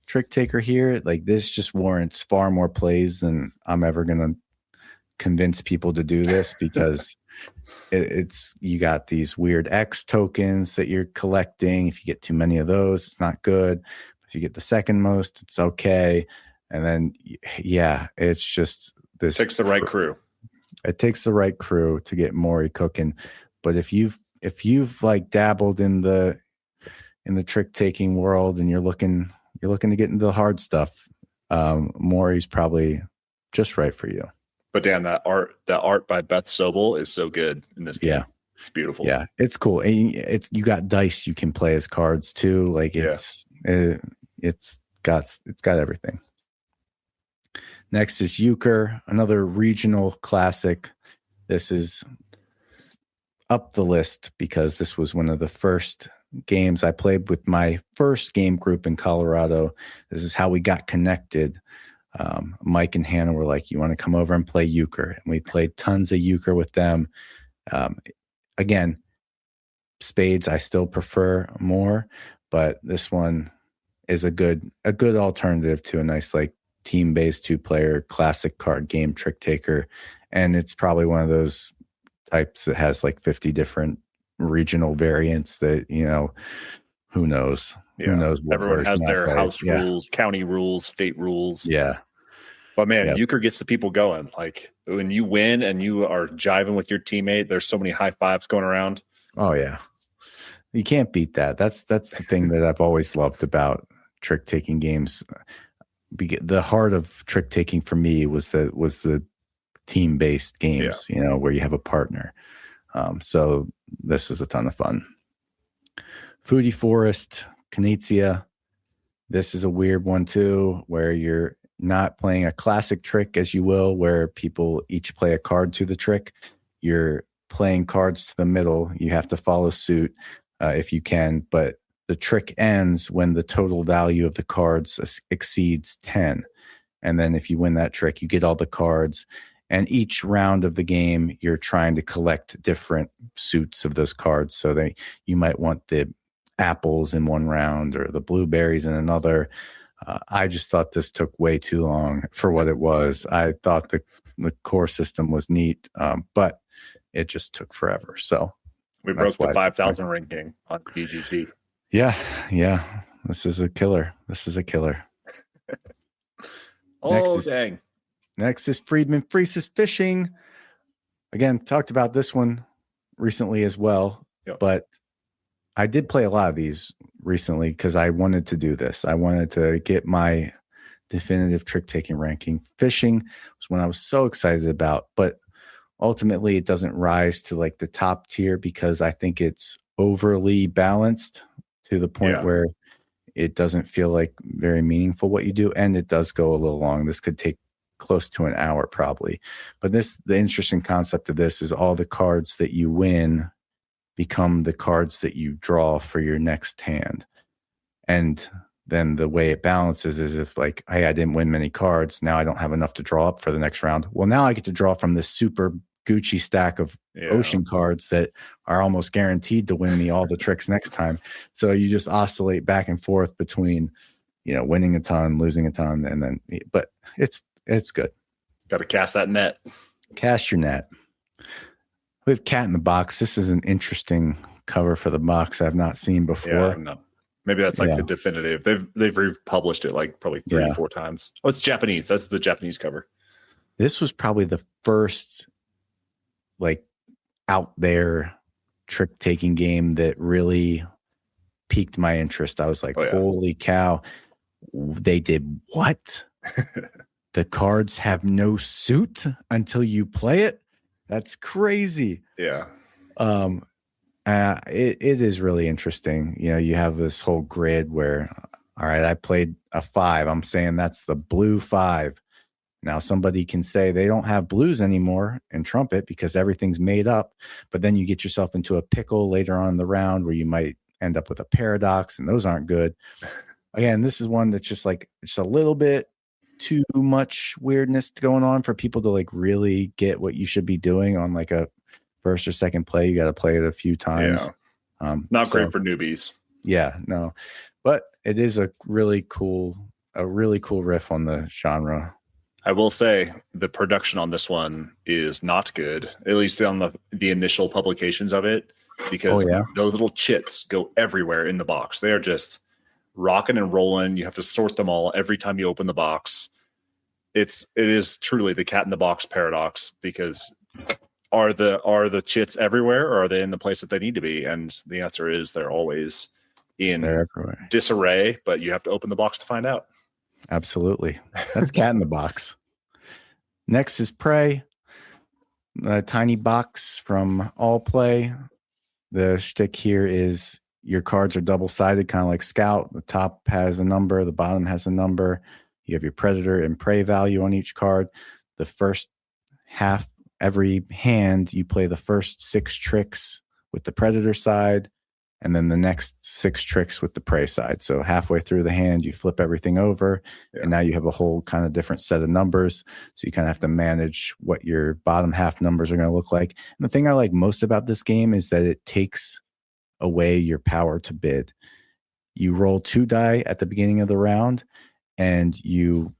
B: trick taker here. Like this just warrants far more plays than I'm ever gonna convince people to do this because it's you got these weird X tokens that you're collecting. If you get too many of those, it's not good. If you get the second most, it's okay. And then it's just this
A: takes the right crew.
B: It takes the right crew to get Maury cooking. But if you've like dabbled in the in the trick taking world and you're looking to get into the hard stuff, Maury's probably just right for you.
A: But Dan, that art by Beth Sobel is so good in this game.
B: Yeah.
A: It's beautiful.
B: Yeah, it's cool. And you got dice you can play as cards too. Like it's got everything. Next is Euchre, another regional classic. This is up the list because this was one of the first games I played with my first game group in Colorado. This is how we got connected. Mike and Hannah were like, "You want to come over and play Euchre?" And we played tons of Euchre with them. Again, spades I still prefer more, but this one is a good alternative to a nice like team-based 2-player classic card game trick taker. And it's probably one of those types that has like 50 different regional variants that, who knows?
A: Yeah.
B: Who knows what
A: everyone has their house
B: Yeah.
A: rules, county rules, state rules.
B: Yeah.
A: But man, Euchre gets the people going. Like when you win and you are jiving with your teammate, there's so many high fives going around.
B: Oh yeah. You can't beat that. That's the thing that I've always loved about trick taking games. The heart of trick taking for me was the team based games, where you have a partner. So this is a ton of fun. Foodie Forest, Knizia. This is a weird one too, where you're not playing a classic trick as you will, where people each play a card to the trick. You're playing cards to the middle. You have to follow suit if you can, but the trick ends when the total value of the cards exceeds 10. And then if you win that trick, you get all the cards. And each round of the game, you're trying to collect different suits of those cards. So you might want the apples in one round or the blueberries in another. I just thought this took way too long for what it was. I thought the core system was neat, but it just took forever. So
A: we broke the 5,000 ranking on BGG.
B: Yeah. This is a killer.
A: Dang.
B: Next is Friedman Freese's Fishing. Again, talked about this one recently as well, but I did play a lot of these recently because I wanted to do this. I wanted to get my definitive trick-taking ranking. Fishing was one I was so excited about, but ultimately it doesn't rise to like the top tier because I think it's overly balanced to the point where it doesn't feel like very meaningful what you do. And it does go a little long. This could take close to an hour probably. But the interesting concept of this is all the cards that you win become the cards that you draw for your next hand. And then the way it balances is if like, hey, I didn't win many cards. Now I don't have enough to draw up for the next round. Well, now I get to draw from this super Gucci stack of ocean cards that are almost guaranteed to win me all the tricks next time. So you just oscillate back and forth between, winning a ton, losing a ton, and then, but it's good.
A: Got to cast that net.
B: Cast your net. We have Cat in the Box. This is an interesting cover for the box I've not seen before.
A: Yeah, no. Maybe that's like the definitive. They've republished it like probably 3 or 4 times. Oh, it's Japanese. That's the Japanese cover. This
B: was probably the first like out there trick taking game that really piqued my interest. I was like, holy cow, they did what? The cards have no suit until you play it. That's crazy.
A: Yeah.
B: It is really interesting. You have this whole grid where, all right, I played a 5. I'm saying that's the blue 5. Now somebody can say they don't have blues anymore in Trumpet because everything's made up, but then you get yourself into a pickle later on in the round where you might end up with a paradox, and those aren't good. Again, this is one that's just like, it's a little bit too much weirdness going on for people to like really get what you should be doing on like a first or second play. You got to play it a few times.
A: Not great for newbies.
B: Yeah, no, but it is a really cool riff on the genre.
A: I will say the production on this one is not good, at least on the initial publications of it, because those little chits go everywhere in the box. They are just rocking and rolling. You have to sort them all every time you open the box. It is truly the cat in the box paradox, because are the chits everywhere, or are they in the place that they need to be? And the answer is they're always in
B: They're everywhere.
A: disarray, but you have to open the box to find out.
B: Absolutely. That's Cat in the Box. Next is Prey, a tiny box from All Play. The shtick here is your cards are double-sided, kind of like Scout. The top has a number, the bottom has a number. You have your Predator and Prey value on each card. The first half, every hand, you play the first 6 tricks with the Predator side, and then the next 6 tricks with the Prey side. So halfway through the hand, you flip everything over, and now you have a whole kind of different set of numbers. So you kind of have to manage what your bottom half numbers are going to look like. And the thing I like most about this game is that it takes away your power to bid. You roll 2 die at the beginning of the round, and you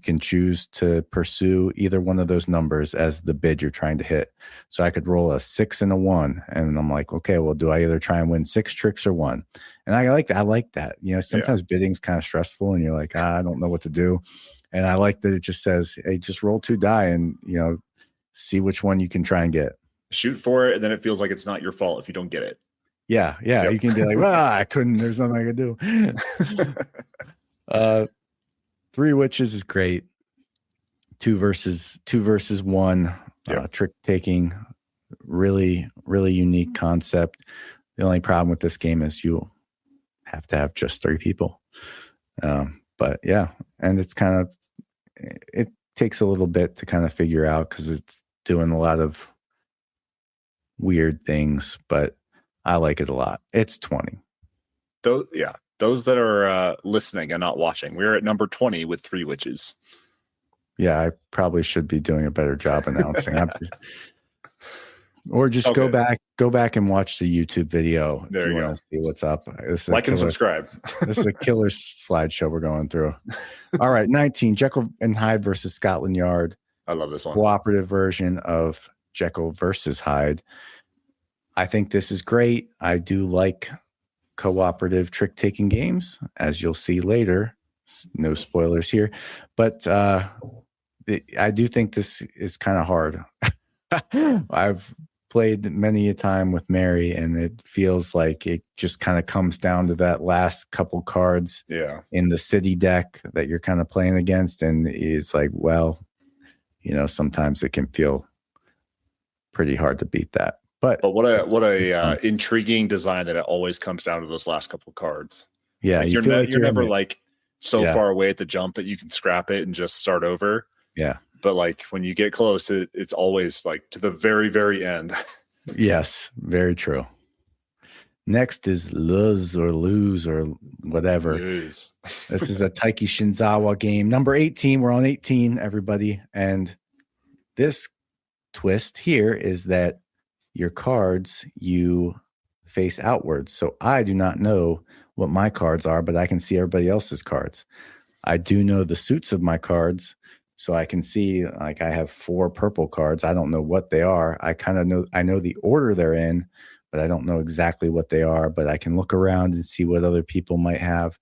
B: can choose to pursue either one of those numbers as the bid you're trying to hit. So I could roll a 6 and a 1, and I'm like, okay, well, do I either try and win 6 tricks or 1? And I like that. You know, sometimes bidding's kind of stressful, and you're like, I don't know what to do. And I like that it just says, hey, just roll 2 die and, you know, see which one you can try and get.
A: Shoot for it, and then it feels like it's not your fault if you don't get it.
B: Yeah. You can be like, well, I couldn't. There's nothing I could do. 3 Witches is great. 2 versus 1 trick taking, really unique concept. The only problem with this game is you have to have just 3 people. But yeah, and it's kind of, it takes a little bit to kind of figure out because it's doing a lot of weird things, but I like it a lot. It's 20.
A: Those that are listening and not watching, we're at number 20 with 3 Witches.
B: Yeah, I probably should be doing a better job announcing. Or just go back and watch the YouTube video
A: there
B: if you
A: go.
B: want to see what's up.
A: Like and subscribe.
B: This is a killer slideshow we're going through. All right, 19, Jekyll and Hyde versus Scotland Yard.
A: I love this one.
B: Cooperative version of Jekyll versus Hyde. I think this is great. I do like cooperative trick-taking games, as you'll see later. No spoilers here. But I do think this is kind of hard. I've played many a time with Mary, and it feels like it just kind of comes down to that last couple cards in the city deck that you're kind of playing against. And it's like, well, you know, sometimes it can feel pretty hard to beat that. But what
A: a intriguing design that it always comes down to those last couple cards.
B: Yeah,
A: like you're never like so far away at the jump that you can scrap it and just start over.
B: Yeah.
A: But like when you get close, it's always like to the very, very end.
B: Yes, very true. Next is Lose or whatever.
A: Lose.
B: This is a Taiki Shinzawa game. Number 18. We're on 18, everybody. And this twist here is that your cards, you face outwards. So I do not know what my cards are, but I can see everybody else's cards. I do know the suits of my cards. So I can see, like, I have 4 purple cards. I don't know what they are. I know the order they're in, but I don't know exactly what they are, but I can look around and see what other people might have.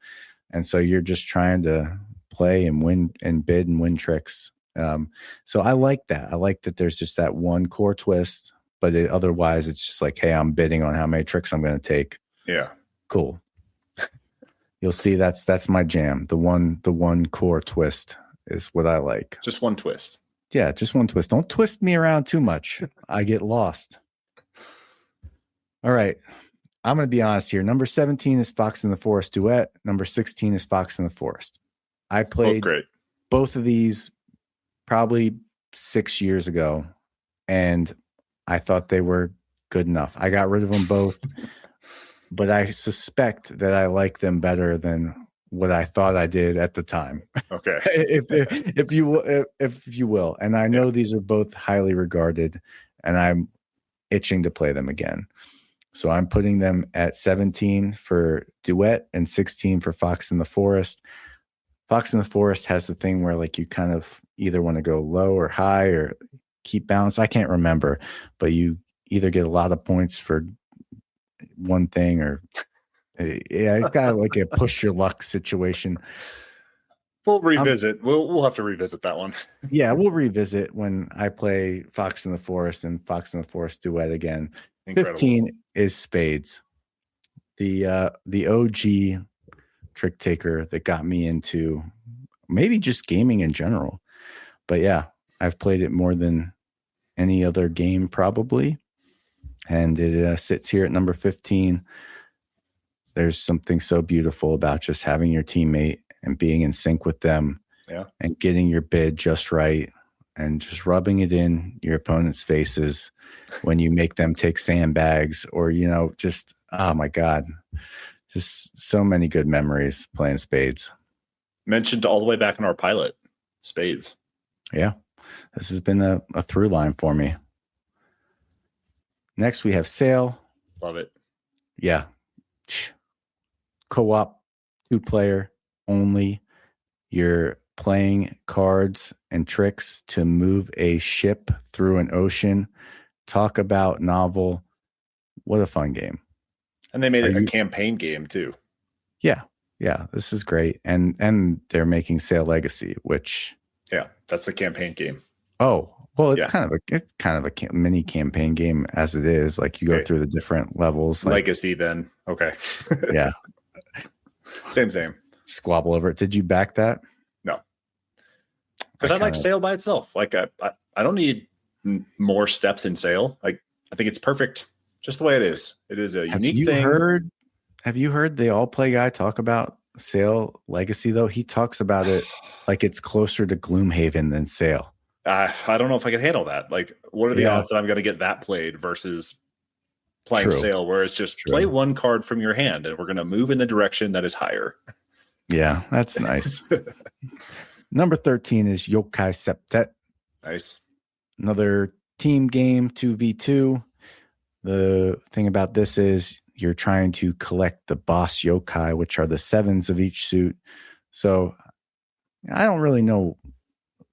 B: And so you're just trying to play and win and bid and win tricks. So I like that. I like that there's just that one core twist, but otherwise it's just like, hey, I'm bidding on how many tricks I'm going to take.
A: Yeah.
B: Cool. You'll see that's my jam. The one core twist is what I like.
A: Just one twist.
B: Yeah, just one twist. Don't twist me around too much. I get lost. All right. I'm going to be honest here. Number 17 is Fox in the Forest Duet. Number 16 is Fox in the Forest. I played both of these probably 6 years ago, and I thought they were good enough. I got rid of them both, but I suspect that I like them better than what I thought I did at the time.
A: Okay.
B: if you will. And I know these are both highly regarded, and I'm itching to play them again. So I'm putting them at 17 for Duet and 16 for Fox in the Forest. Fox in the Forest has the thing where, like, you kind of either want to go low or high or keep balance. I can't remember, but you either get a lot of points for one thing or it's got like a push your luck situation.
A: We'll revisit. We'll have to revisit that one.
B: Yeah, we'll revisit when I play Fox in the Forest and Fox in the Forest Duet again. Incredible. 15 is Spades. the OG trick taker that got me into maybe just gaming in general. But yeah, I've played it more than any other game probably, and it sits here at number 15. There's something so beautiful about just having your teammate and being in sync with them, and getting your bid just right, and just rubbing it in your opponent's faces when you make them take sandbags, or just oh my god, just so many good memories playing spades.
A: Mentioned all the way back in our pilot, spades.
B: Yeah, this has been a through line for me. Next, we have Sail.
A: Love it.
B: Yeah. Co-op, 2-player only. You're playing cards and tricks to move a ship through an ocean. Talk about novel. What a fun game.
A: And they made it a campaign game too.
B: Yeah. Yeah. This is great. And they're making Sail Legacy, which.
A: Yeah, that's the campaign game.
B: Oh, well, it's kind of a mini campaign game as it is. Like you go through the different levels.
A: Legacy then. Okay.
B: Yeah.
A: Same.
B: Squabble over it. Did you back that?
A: No. Because I like Sail by itself. Like I don't need more steps in Sail. Like I think it's perfect just the way it is. It is a unique thing.
B: Have you heard the All Play guy talk about Sail Legacy though? He talks about it like it's closer to Gloomhaven than Sail.
A: I don't know if I can handle that. Like, what are the odds that I'm going to get that played versus playing Sail, where it's just play one card from your hand and we're going to move in the direction that is higher.
B: Yeah, that's nice. Number 13 is Yokai Septet.
A: Nice.
B: Another team game, 2v2. The thing about this is you're trying to collect the boss yokai, which are the 7s of each suit. So I don't really know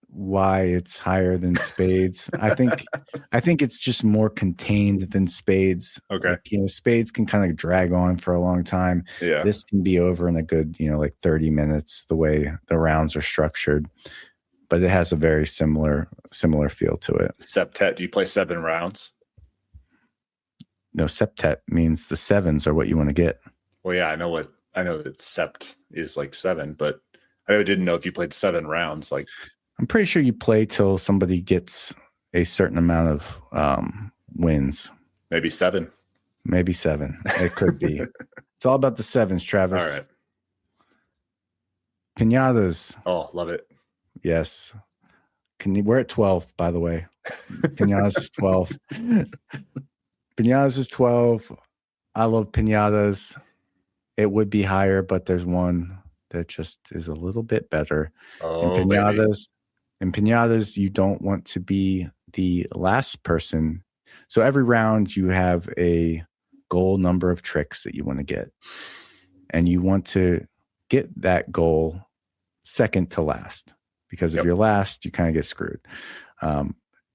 B: why it's higher than spades. I think it's just more contained than spades.
A: Okay.
B: Like, spades can kind of drag on for a long time.
A: Yeah.
B: This can be over in a good, like 30 minutes, the way the rounds are structured. But it has a very similar feel to it.
A: Septet, do you play 7 rounds?
B: No, septet means the 7s are what you want to get.
A: Well, yeah, I know that sept is like 7, but I didn't know if you played 7 rounds. Like,
B: I'm pretty sure you play till somebody gets a certain amount of wins.
A: Maybe 7.
B: Maybe 7. It could be. It's all about the 7s, Travis.
A: All right.
B: Pinatas.
A: Oh, love it.
B: Yes. We're at 12, by the way. Pinatas is 12. Pinatas is 12. I love pinatas. It would be higher, but there's one that just is a little bit better.
A: Oh,
B: in pinatas, you don't want to be the last person. So every round you have a goal number of tricks that you want to get. And you want to get that goal second to last. Because if you're last, you kind of get screwed.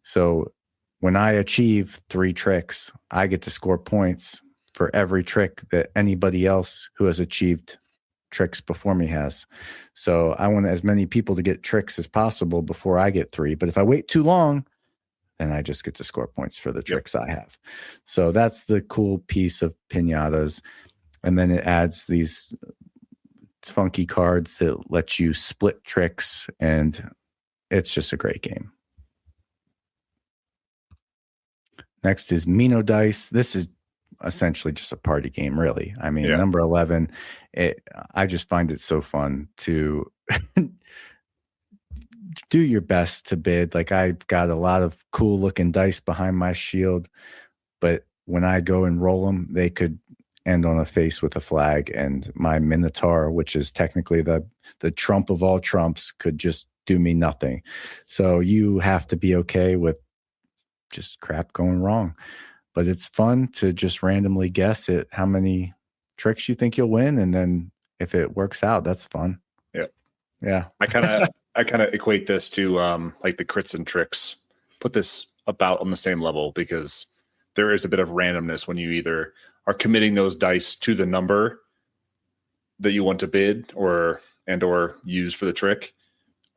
B: So when I achieve 3 tricks, I get to score points for every trick that anybody else who has achieved tricks before me has. So I want as many people to get tricks as possible before I get 3. But if I wait too long, then I just get to score points for the tricks I have. So that's the cool piece of pinatas. And then it adds these funky cards that let you split tricks, and it's just a great game. Next is Mino Dice. This is essentially just a party game, really. I mean, number 11, I just find it so fun to do your best to bid. Like, I've got a lot of cool looking dice behind my shield, but when I go and roll them, they could end on a face with a flag, and my Minotaur, which is technically the trump of all trumps, could just do me nothing. So you have to be okay with just crap going wrong. But it's fun to just randomly guess at how many tricks you think you'll win, and then if it works out, that's fun. Yeah.
A: I kind of equate this to like the crits and tricks. Put this about on the same level, because there is a bit of randomness when you either are committing those dice to the number that you want to bid or use for the trick,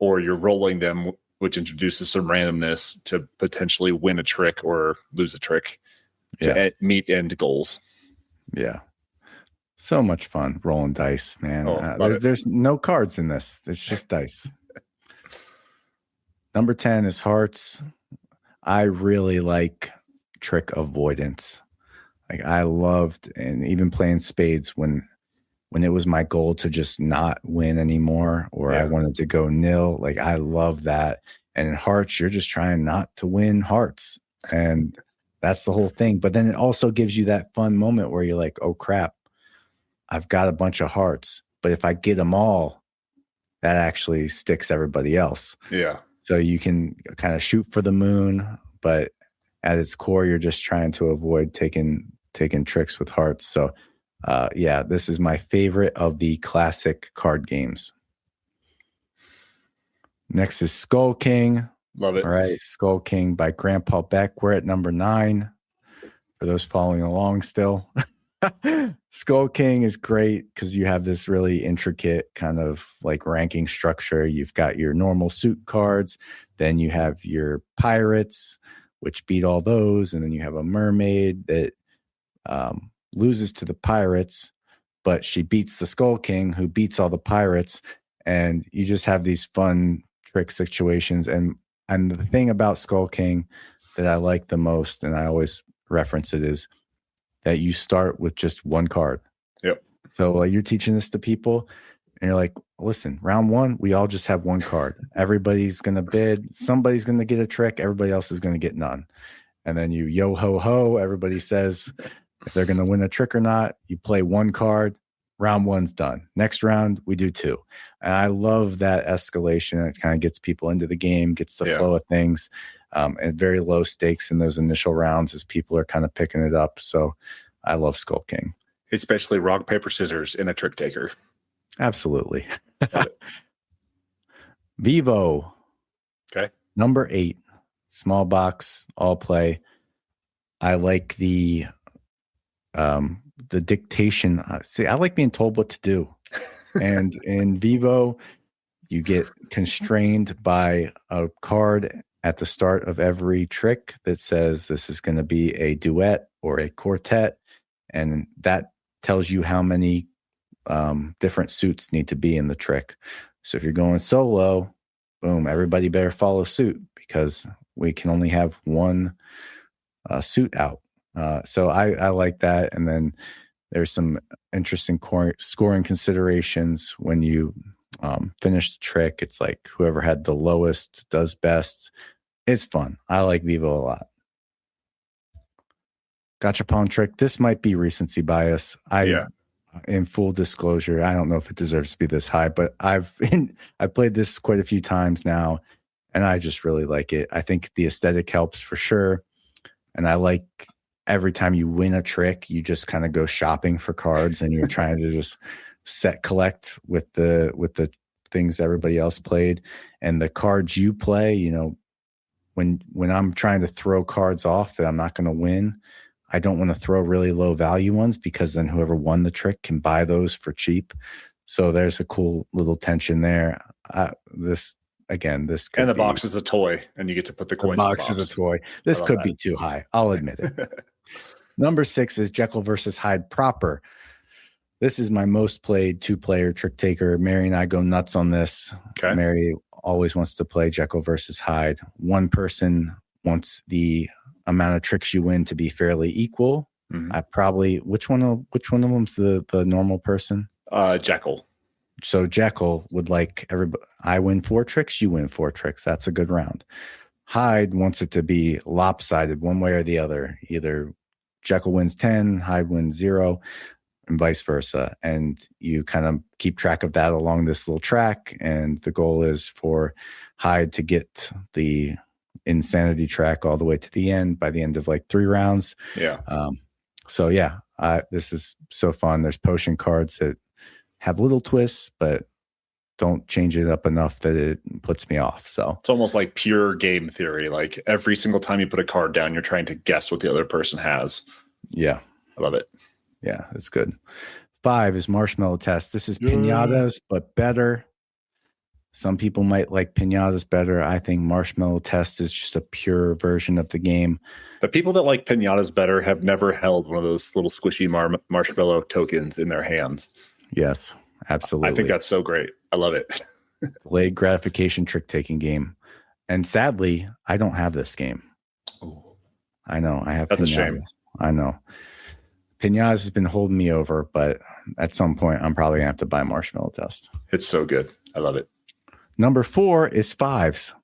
A: or you're rolling them, which introduces some randomness to potentially win a trick or lose a trick to meet end goals.
B: Yeah. So much fun rolling dice, man.
A: Oh, love it.
B: There's no cards in this. It's just dice. Number 10 is hearts. I really like trick avoidance. Like I loved, and even playing spades when it was my goal to just not win anymore, or I wanted to go nil. Like I love that. And in hearts, you're just trying not to win hearts, and that's the whole thing. But then it also gives you that fun moment where you're like, oh crap, I've got a bunch of hearts, but if I get them all, that actually sticks everybody else.
A: Yeah.
B: So you can kind of shoot for the moon, but at its core, you're just trying to avoid taking tricks with hearts. So yeah, this is my favorite of the classic card games. Next is Skull King.
A: Love it.
B: All right, Skull King by Grandpa Beck. We're at number 9 for those following along still. Skull King is great because you have this really intricate kind of like ranking structure. You've got your normal suit cards, then you have your pirates, which beat all those, and then you have a mermaid that loses to the pirates, but she beats the Skull King, who beats all the pirates, and you just have these fun trick situations. And the thing about Skull King that I like the most, and I always reference it, is that you start with just one card.
A: Yep.
B: So you're teaching this to people, and you're like, listen, round 1, we all just have one card. Everybody's going to bid. Somebody's going to get a trick. Everybody else is going to get none. And then you yo ho ho. Everybody says if they're going to win a trick or not. You play one card. Round 1's done. Next round, we do 2. And I love that escalation. It kind of gets people into the game, gets the flow of things, and very low stakes in those initial rounds as people are kind of picking it up. So I love Skull King.
A: Especially rock, paper, scissors in a trick taker.
B: Absolutely. Vivo.
A: Okay.
B: Number 8. Small box, all play. I like the dictation. See, I like being told what to do. And in Vivo, you get constrained by a card at the start of every trick that says this is going to be a duet or a quartet. And that tells you how many different suits need to be in the trick. So if you're going solo, boom, everybody better follow suit because we can only have one suit out. So I like that. And then there's some interesting scoring considerations when you finish the trick. It's like whoever had the lowest does best. It's fun. I like Vivo a lot. Gachapon trick. This might be recency bias. In full disclosure, I don't know if it deserves to be this high, but I've played this quite a few times now, and I just really like it. I think the aesthetic helps for sure, and I like every time you win a trick, you just kind of go shopping for cards, and you're trying to just set collect with the things everybody else played, and the cards you play. You know, when I'm trying to throw cards off that I'm not going to win, I don't want to throw really low value ones because then whoever won the trick can buy those for cheap. So there's a cool little tension there. This could
A: and the box is a toy, and you get to put the coins.
B: The box is a toy. This could be too high. I'll admit it. Number 6 is Jekyll versus Hyde proper. This is my most played 2-player trick taker. Mary and I go nuts on this. Okay. Mary always wants to play Jekyll versus Hyde. One person wants the amount of tricks you win to be fairly equal. Mm-hmm. I probably which one of them's the normal person?
A: Jekyll.
B: So Jekyll would like everybody. I win 4 tricks, you win 4 tricks. That's a good round. Hyde wants it to be lopsided one way or the other. Either Jekyll wins 10, Hyde wins 0, and vice versa. And you kind of keep track of that along this little track. And the goal is for Hyde to get the insanity track all the way to the end by the end of like 3 rounds.
A: Yeah.
B: So yeah, this is so fun. There's potion cards that have little twists, but don't change it up enough that it puts me off. So
A: it's almost like pure game theory. Like every single time you put a card down, you're trying to guess what the other person has.
B: Yeah.
A: I love it.
B: Yeah, it's good. 5 is Marshmallow Test. This is pinatas, but better. Some people might like Pinatas better. I think Marshmallow Test is just a pure version of the game.
A: The people that like pinatas better have never held one of those little squishy marshmallow tokens in their hands.
B: Yes, absolutely.
A: I think that's so great. I love it.
B: Delayed gratification trick-taking game. And sadly, I don't have this game.
A: Ooh.
B: I know. I have
A: That's
B: Pinatas.
A: a shame.
B: I know. Pinatas has been holding me over, but at some point, I'm probably going to have to buy Marshmallow Test.
A: It's so good. I love it.
B: Number 4 is Fives.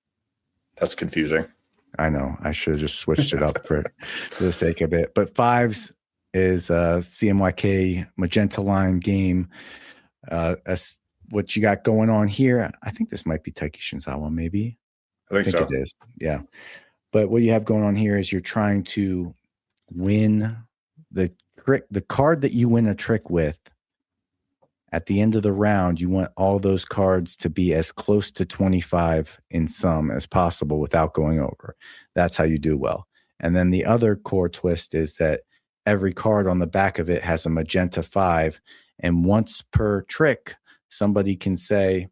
A: That's confusing.
B: I know. I should have just switched it up for the sake of it. But Fives is a CMYK Magenta Line game. As what you got going on here, I think this might be Taiki Shinzawa, maybe.
A: I think so.
B: It is. Yeah. But what you have going on here is you're trying to win the trick, the card that you win a trick with. At the end of the round, you want all those cards to be as close to 25 in sum as possible without going over. That's how you do well. And then the other core twist is that every card on the back of it has a magenta 5. And once per trick, somebody can say,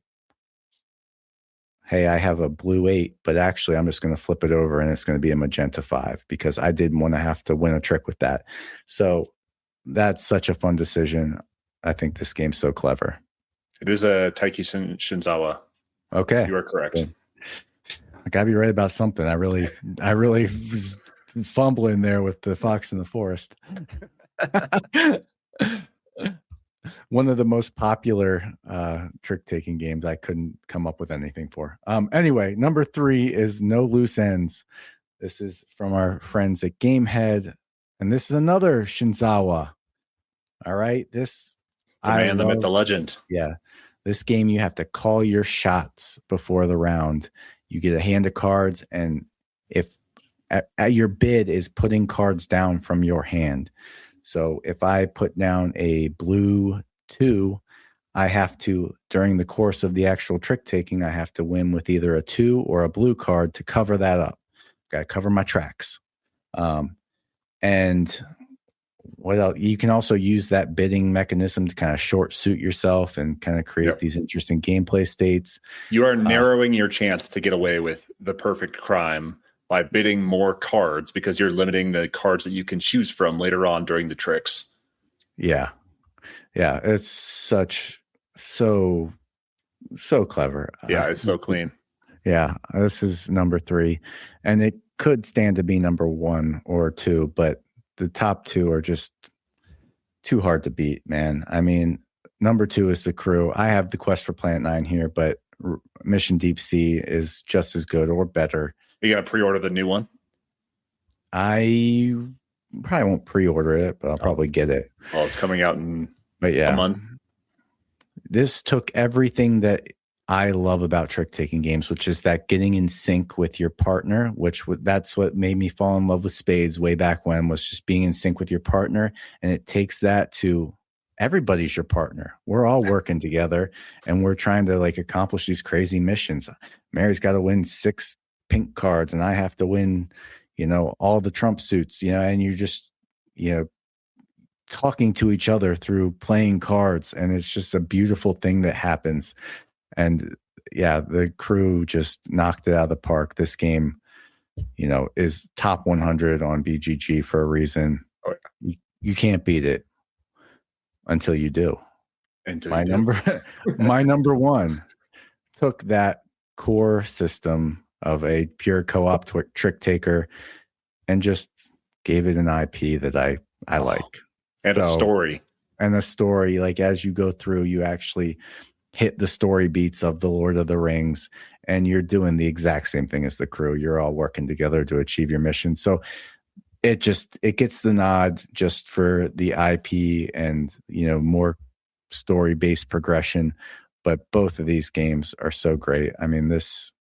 B: hey, I have a blue 8, but actually I'm just going to flip it over and it's going to be a magenta 5 because I didn't want to have to win a trick with that. So that's such a fun decision. I think this game's so clever.
A: It is a Taiki Shinzawa.
B: Okay.
A: You are correct.
B: Good. I gotta be right about something. I really was fumbling there with the Fox in the Forest. One of the most popular trick-taking games. I couldn't come up with anything for. Anyway, number 3 is No Loose Ends. This is from our friends at Gamehead, and this is another Shinzawa. All right, this
A: the man, the myth, the legend.
B: Yeah, this game you have to call your shots before the round. You get a hand of cards, and if at your bid is putting cards down from your hand. So if I put down a blue 2, I have to, during the course of the actual trick taking, I have to win with either a 2 or a blue card to cover that up. Got to cover my tracks. And what else? You can also use that bidding mechanism to kind of short suit yourself and kind of create these interesting gameplay states.
A: You are narrowing your chance to get away with the perfect crime by bidding more cards because you're limiting the cards that you can choose from later on during the tricks.
B: Yeah. Yeah. It's so clever.
A: Yeah. It's so clean.
B: Yeah. This is number 3, and it could stand to be number 1 or 2, but the top 2 are just too hard to beat, man. I mean, number 2 is The Crew. I have the Quest for Planet 9 here, but Mission Deep Sea is just as good or better.
A: You got to pre-order the new one?
B: I probably won't pre-order it, but I'll probably get it.
A: Well, it's coming out in
B: a
A: month.
B: This took everything that I love about trick-taking games, which is that getting in sync with your partner, that's what made me fall in love with spades way back when, was just being in sync with your partner. And it takes that to everybody's your partner. We're all working together and we're trying to accomplish these crazy missions. Mary's got to win 6 pink cards and I have to win, all the Trump suits, and you're just, talking to each other through playing cards. And it's just a beautiful thing that happens. And yeah, The Crew just knocked it out of the park. This game, is top 100 on BGG for a reason.
A: Oh, yeah.
B: You can't beat it until you do. My number 1 took that core system of a pure co-op trick taker and just gave it an IP that I like.
A: And a story.
B: And a story, as you go through, you actually hit the story beats of the Lord of the Rings, and you're doing the exact same thing as The Crew. You're all working together to achieve your mission. So it gets the nod just for the IP and, more story-based progression. But both of these games are so great. I mean, this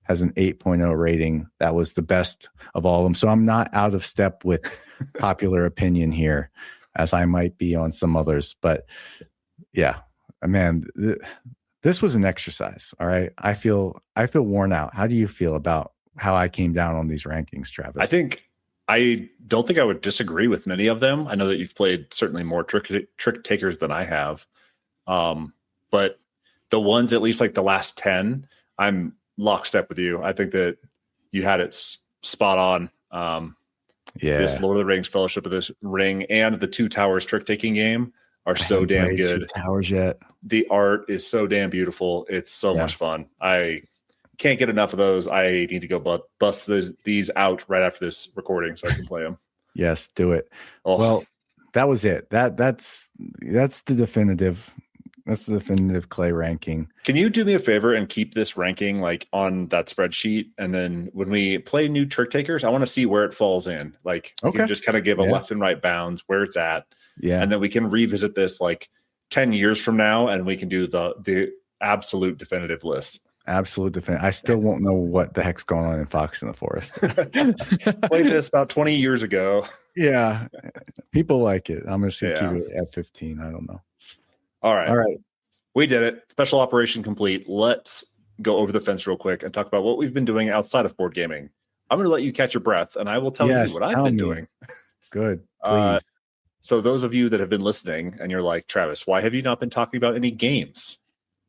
B: has an 8.0 rating. That was the best of all of them. So I'm not out of step with popular opinion here, as I might be on some others. But yeah, man, this was an exercise. All right. I feel worn out. How do you feel about how I came down on these rankings, Travis?
A: I don't think I would disagree with many of them. I know that you've played certainly more trick takers than I have. But the ones, at least like the last 10, I'm lockstep with you. I think that you had it spot on. This Lord of the Rings Fellowship of the Ring and the Two Towers trick taking game are so damn good.
B: Two Towers yet?
A: The art is so damn beautiful. It's so much fun. I can't get enough of those. I need to go bust these out right after this recording so I can play them.
B: Yes, do it.
A: Oh.
B: Well, that was it. That's the definitive. That's the definitive Clay ranking.
A: Can you do me a favor and keep this ranking like on that spreadsheet? And then when we play new trick takers, I want to see where it falls in. Like, we can just kind of give a left and right bounds where it's at. Yeah. And then we can revisit this like 10 years from now, and we can do the absolute definitive list.
B: Absolute definitive. I still won't know what the heck's going on in Fox in the Forest.
A: Played this about 20 years ago.
B: Yeah. People like it. I'm just going to keep it at 15. I don't know.
A: All right. We did it. Special operation complete. Let's go over the fence real quick and talk about what we've been doing outside of board gaming. I'm going to let you catch your breath, and I will tell you what I've been doing.
B: Good. Please.
A: So those of you that have been listening and you're like, Travis, why have you not been talking about any games?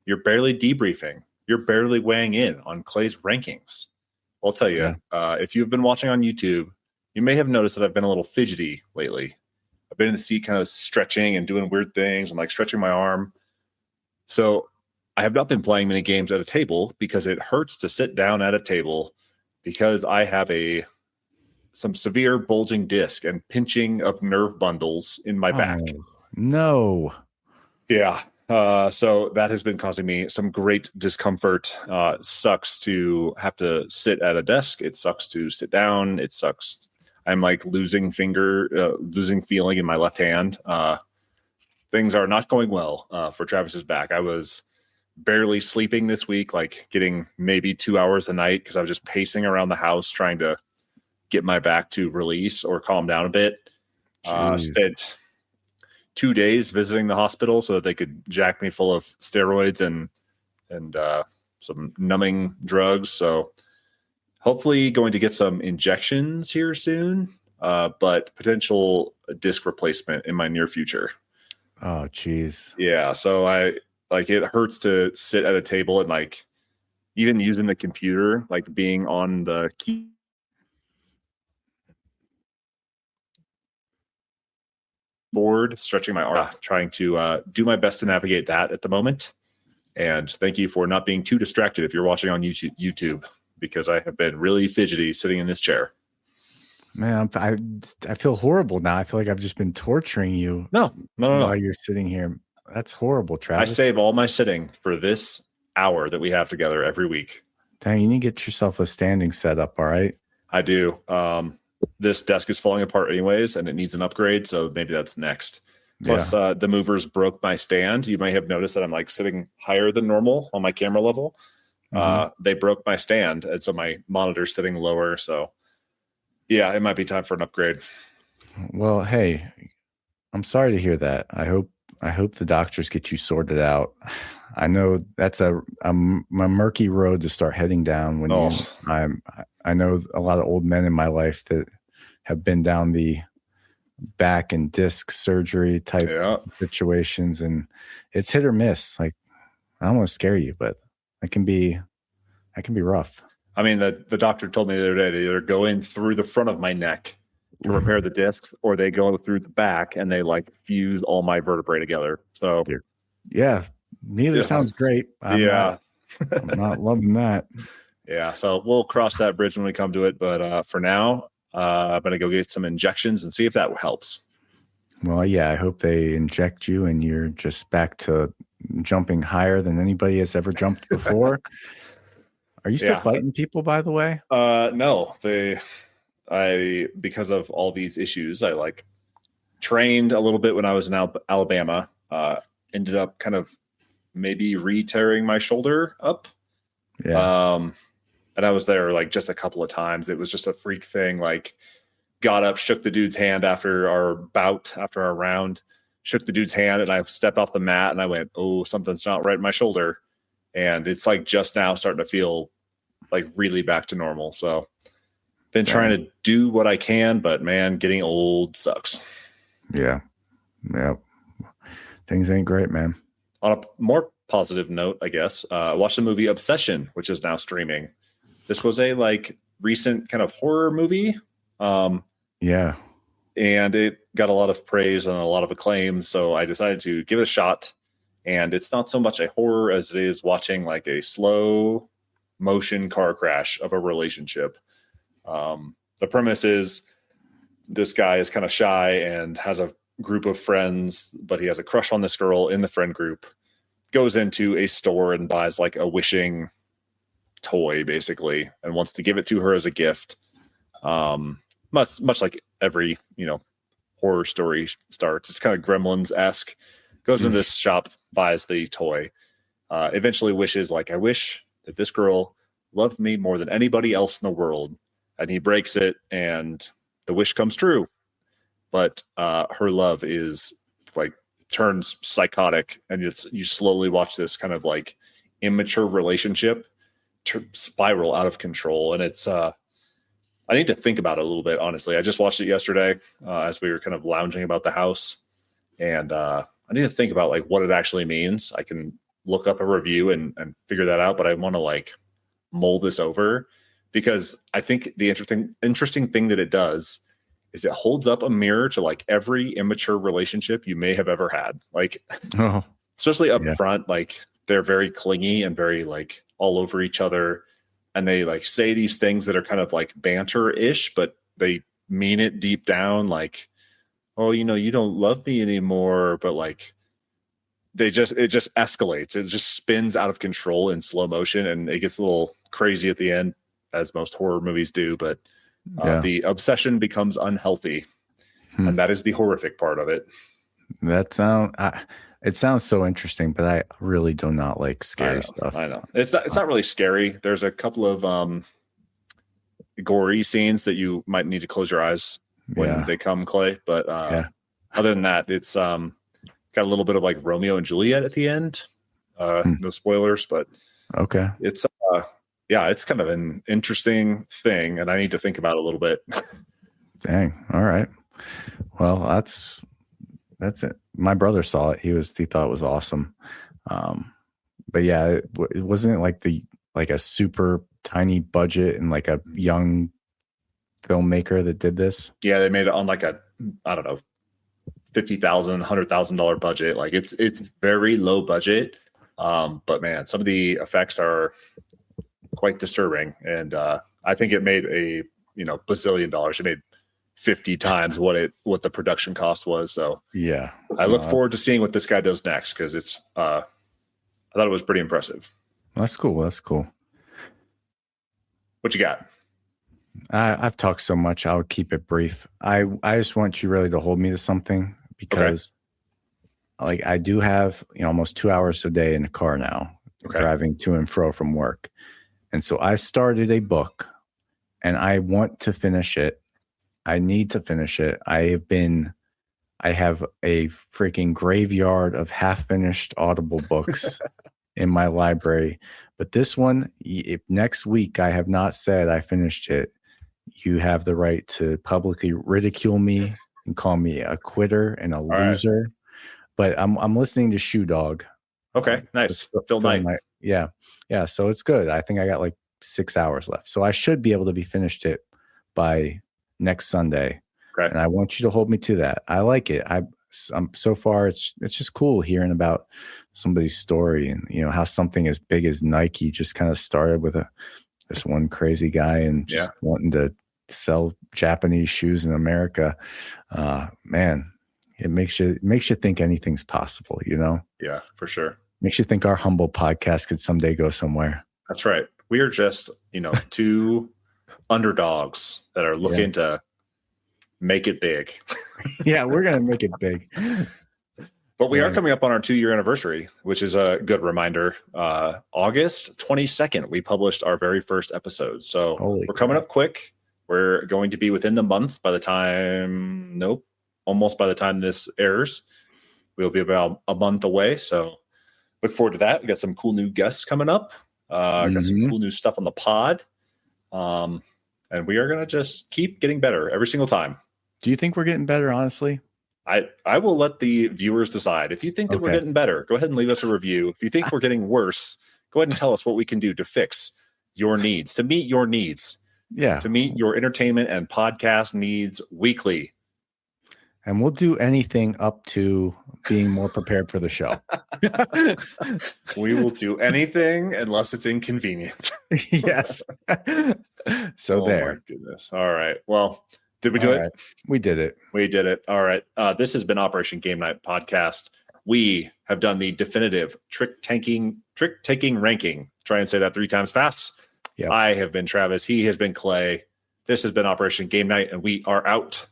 A: You're barely debriefing. You're barely weighing in on Clay's rankings. I'll tell you, if you've been watching on YouTube, you may have noticed that I've been a little fidgety lately. I've been in the seat kind of stretching and doing weird things and like stretching my arm. So I have not been playing many games at a table because it hurts to sit down at a table because I have some severe bulging disc and pinching of nerve bundles in my back.
B: No.
A: Yeah. So that has been causing me some great discomfort. It sucks to have to sit at a desk. It sucks to sit down. It sucks. I'm like losing feeling in my left hand. Things are not going well for Travis's back. I was barely sleeping this week, like getting maybe 2 hours a night because I was just pacing around the house trying to get my back to release or calm down a bit. Spent 2 days visiting the hospital so that they could jack me full of steroids and some numbing drugs. So hopefully going to get some injections here soon, but potential disc replacement in my near future.
B: Oh, geez.
A: Yeah. So it hurts to sit at a table and like even using the computer, like being on the keyboard, stretching my arm, trying to do my best to navigate that at the moment. And thank you for not being too distracted if you're watching on YouTube, because I have been really fidgety sitting in this chair.
B: Man, I feel horrible now. I feel like I've just been torturing you.
A: No.
B: While you're sitting here. That's horrible, Travis.
A: I save all my sitting for this hour that we have together every week.
B: Dang, you need to get yourself a standing setup, all right?
A: I do. This desk is falling apart anyways, and it needs an upgrade, so maybe that's next. Plus, the movers broke my stand. You may have noticed that I'm like sitting higher than normal on my camera level. They broke my stand, and so my monitor's sitting lower. So, yeah, it might be time for an upgrade.
B: Well, hey, I'm sorry to hear that. I hope the doctors get you sorted out. I know that's a murky road to start heading down. I know a lot of old men in my life that have been down the back and disc surgery type situations, and it's hit or miss. Like, I don't want to scare you, but that can be rough.
A: I mean, the doctor told me the other day they either go in through the front of my neck to repair the discs, or they go through the back and they like fuse all my vertebrae together. So
B: neither sounds great. I'm not loving that.
A: Yeah, so we'll cross that bridge when we come to it. But for now, I'm going to go get some injections and see if that helps.
B: Well, yeah, I hope they inject you and you're just back to jumping higher than anybody has ever jumped before. Are you still fighting people, by the way?
A: No, because of all these issues, I like trained a little bit when I was in Alabama, ended up kind of maybe re-tearing my shoulder up. Yeah. And I was there like just a couple of times. It was just a freak thing. Like, got up, shook the dude's hand after our round, shook the dude's hand, and I stepped off the mat and I went, oh, something's not right in my shoulder. And it's like just now starting to feel like really back to normal. So been trying to do what I can, but man, getting old sucks.
B: Yeah. Things ain't great, man.
A: On a more positive note, I guess. I watched the movie Obsession, which is now streaming. This was a like recent kind of horror movie.
B: Yeah.
A: And it got a lot of praise and a lot of acclaim. So I decided to give it a shot. And it's not so much a horror as it is watching like a slow motion car crash of a relationship. The premise is this guy is kind of shy and has a group of friends, but he has a crush on this girl in the friend group, goes into a store and buys like a wishing toy basically, and wants to give it to her as a gift. Much like every, horror story starts. It's kind of Gremlins-esque. Goes into this shop, buys the toy, eventually wishes like, I wish that this girl loved me more than anybody else in the world. And he breaks it and the wish comes true. But her love is like turns psychotic, and you slowly watch this kind of like immature relationship spiral out of control. And it's I need to think about it a little bit, honestly. I just watched it yesterday as we were kind of lounging about the house, and I need to think about like what it actually means. I can look up a review and figure that out, but I want to like mull this over, because I think the interesting thing that it does is it holds up a mirror to like every immature relationship you may have ever had. Like, especially up front, like they're very clingy and very like all over each other. And they like say these things that are kind of like banter-ish, but they mean it deep down. Like, oh, you don't love me anymore. But like, it just escalates. It just spins out of control in slow motion, and it gets a little crazy at the end, as most horror movies do. But the obsession becomes unhealthy, and that is the horrific part of it.
B: It sounds so interesting, but I really do not like scary stuff.
A: I know it's not really scary. There's a couple of gory scenes that you might need to close your eyes when they come, Clay. But other than that, it's got a little bit of like Romeo and Juliet at the end. No spoilers, but
B: okay,
A: it's it's kind of an interesting thing, and I need to think about it a little bit.
B: Dang. All right. Well, that's it. My brother saw it. He thought it was awesome. But yeah, it wasn't like a super tiny budget and like a young filmmaker that did this.
A: Yeah, they made it on like a, I don't know, $50,000, $100,000 budget. Like it's very low budget. But man, some of the effects are quite disturbing. And I think it made a bazillion dollars. It made 50 times what the production cost was. So
B: yeah,
A: I look forward to seeing what this guy does next, because it's I thought it was pretty impressive.
B: That's cool.
A: What you got?
B: I've talked so much. I'll keep it brief. I just want you really to hold me to something, because like I do have almost 2 hours a day in the car now, driving to and fro from work. And so I started a book and I want to finish it. I need to finish it. I have a freaking graveyard of half-finished Audible books in my library. But this one, if next week I have not said I finished it, you have the right to publicly ridicule me and call me a quitter and a loser. Right. But I'm listening to Shoe Dog.
A: Okay, nice. Phil Knight.
B: Yeah. So it's good. I think I got like 6 hours left. So I should be able to be finished it by next Sunday.
A: Okay.
B: And I want you to hold me to that. I like it. I'm so far. It's just cool hearing about somebody's story, and how something as big as Nike just kind of started with this one crazy guy and just wanting to sell Japanese shoes in America. Man, it makes you think anything's possible.
A: Yeah, for sure.
B: Makes you think our humble podcast could someday go somewhere.
A: That's right. We are just two underdogs that are looking to make it big.
B: Yeah, we're gonna make it big.
A: But we are coming up on our 2-year anniversary, which is a good reminder. August 22nd, we published our very first episode. So we're coming up quick. We're going to be within the month almost by the time this airs. We'll be about a month away. So look forward to that. We got some cool new guests coming up. Got some cool new stuff on the pod. And we are going to just keep getting better every single time.
B: Do you think we're getting better, honestly?
A: I will let the viewers decide. If you think that we're
B: Okay.
A: getting better, go ahead and leave us a review. If you think we're getting worse, go ahead and tell us what we can do to fix your needs, to meet your needs,
B: Yeah.
A: to meet your entertainment and podcast needs weekly.
B: And we'll do anything up to being more prepared for the show.
A: We will do anything unless it's inconvenient.
B: Yes. So
A: oh
B: there.
A: my goodness. All right. Well, did we do
B: All
A: it?
B: right. We did it.
A: We did it. All right. This has been Operation Game Night podcast. We have done the definitive trick taking ranking. Try and say that 3 times fast.
B: Yep.
A: I have been Travis. He has been Clay. This has been Operation Game Night, and we are out.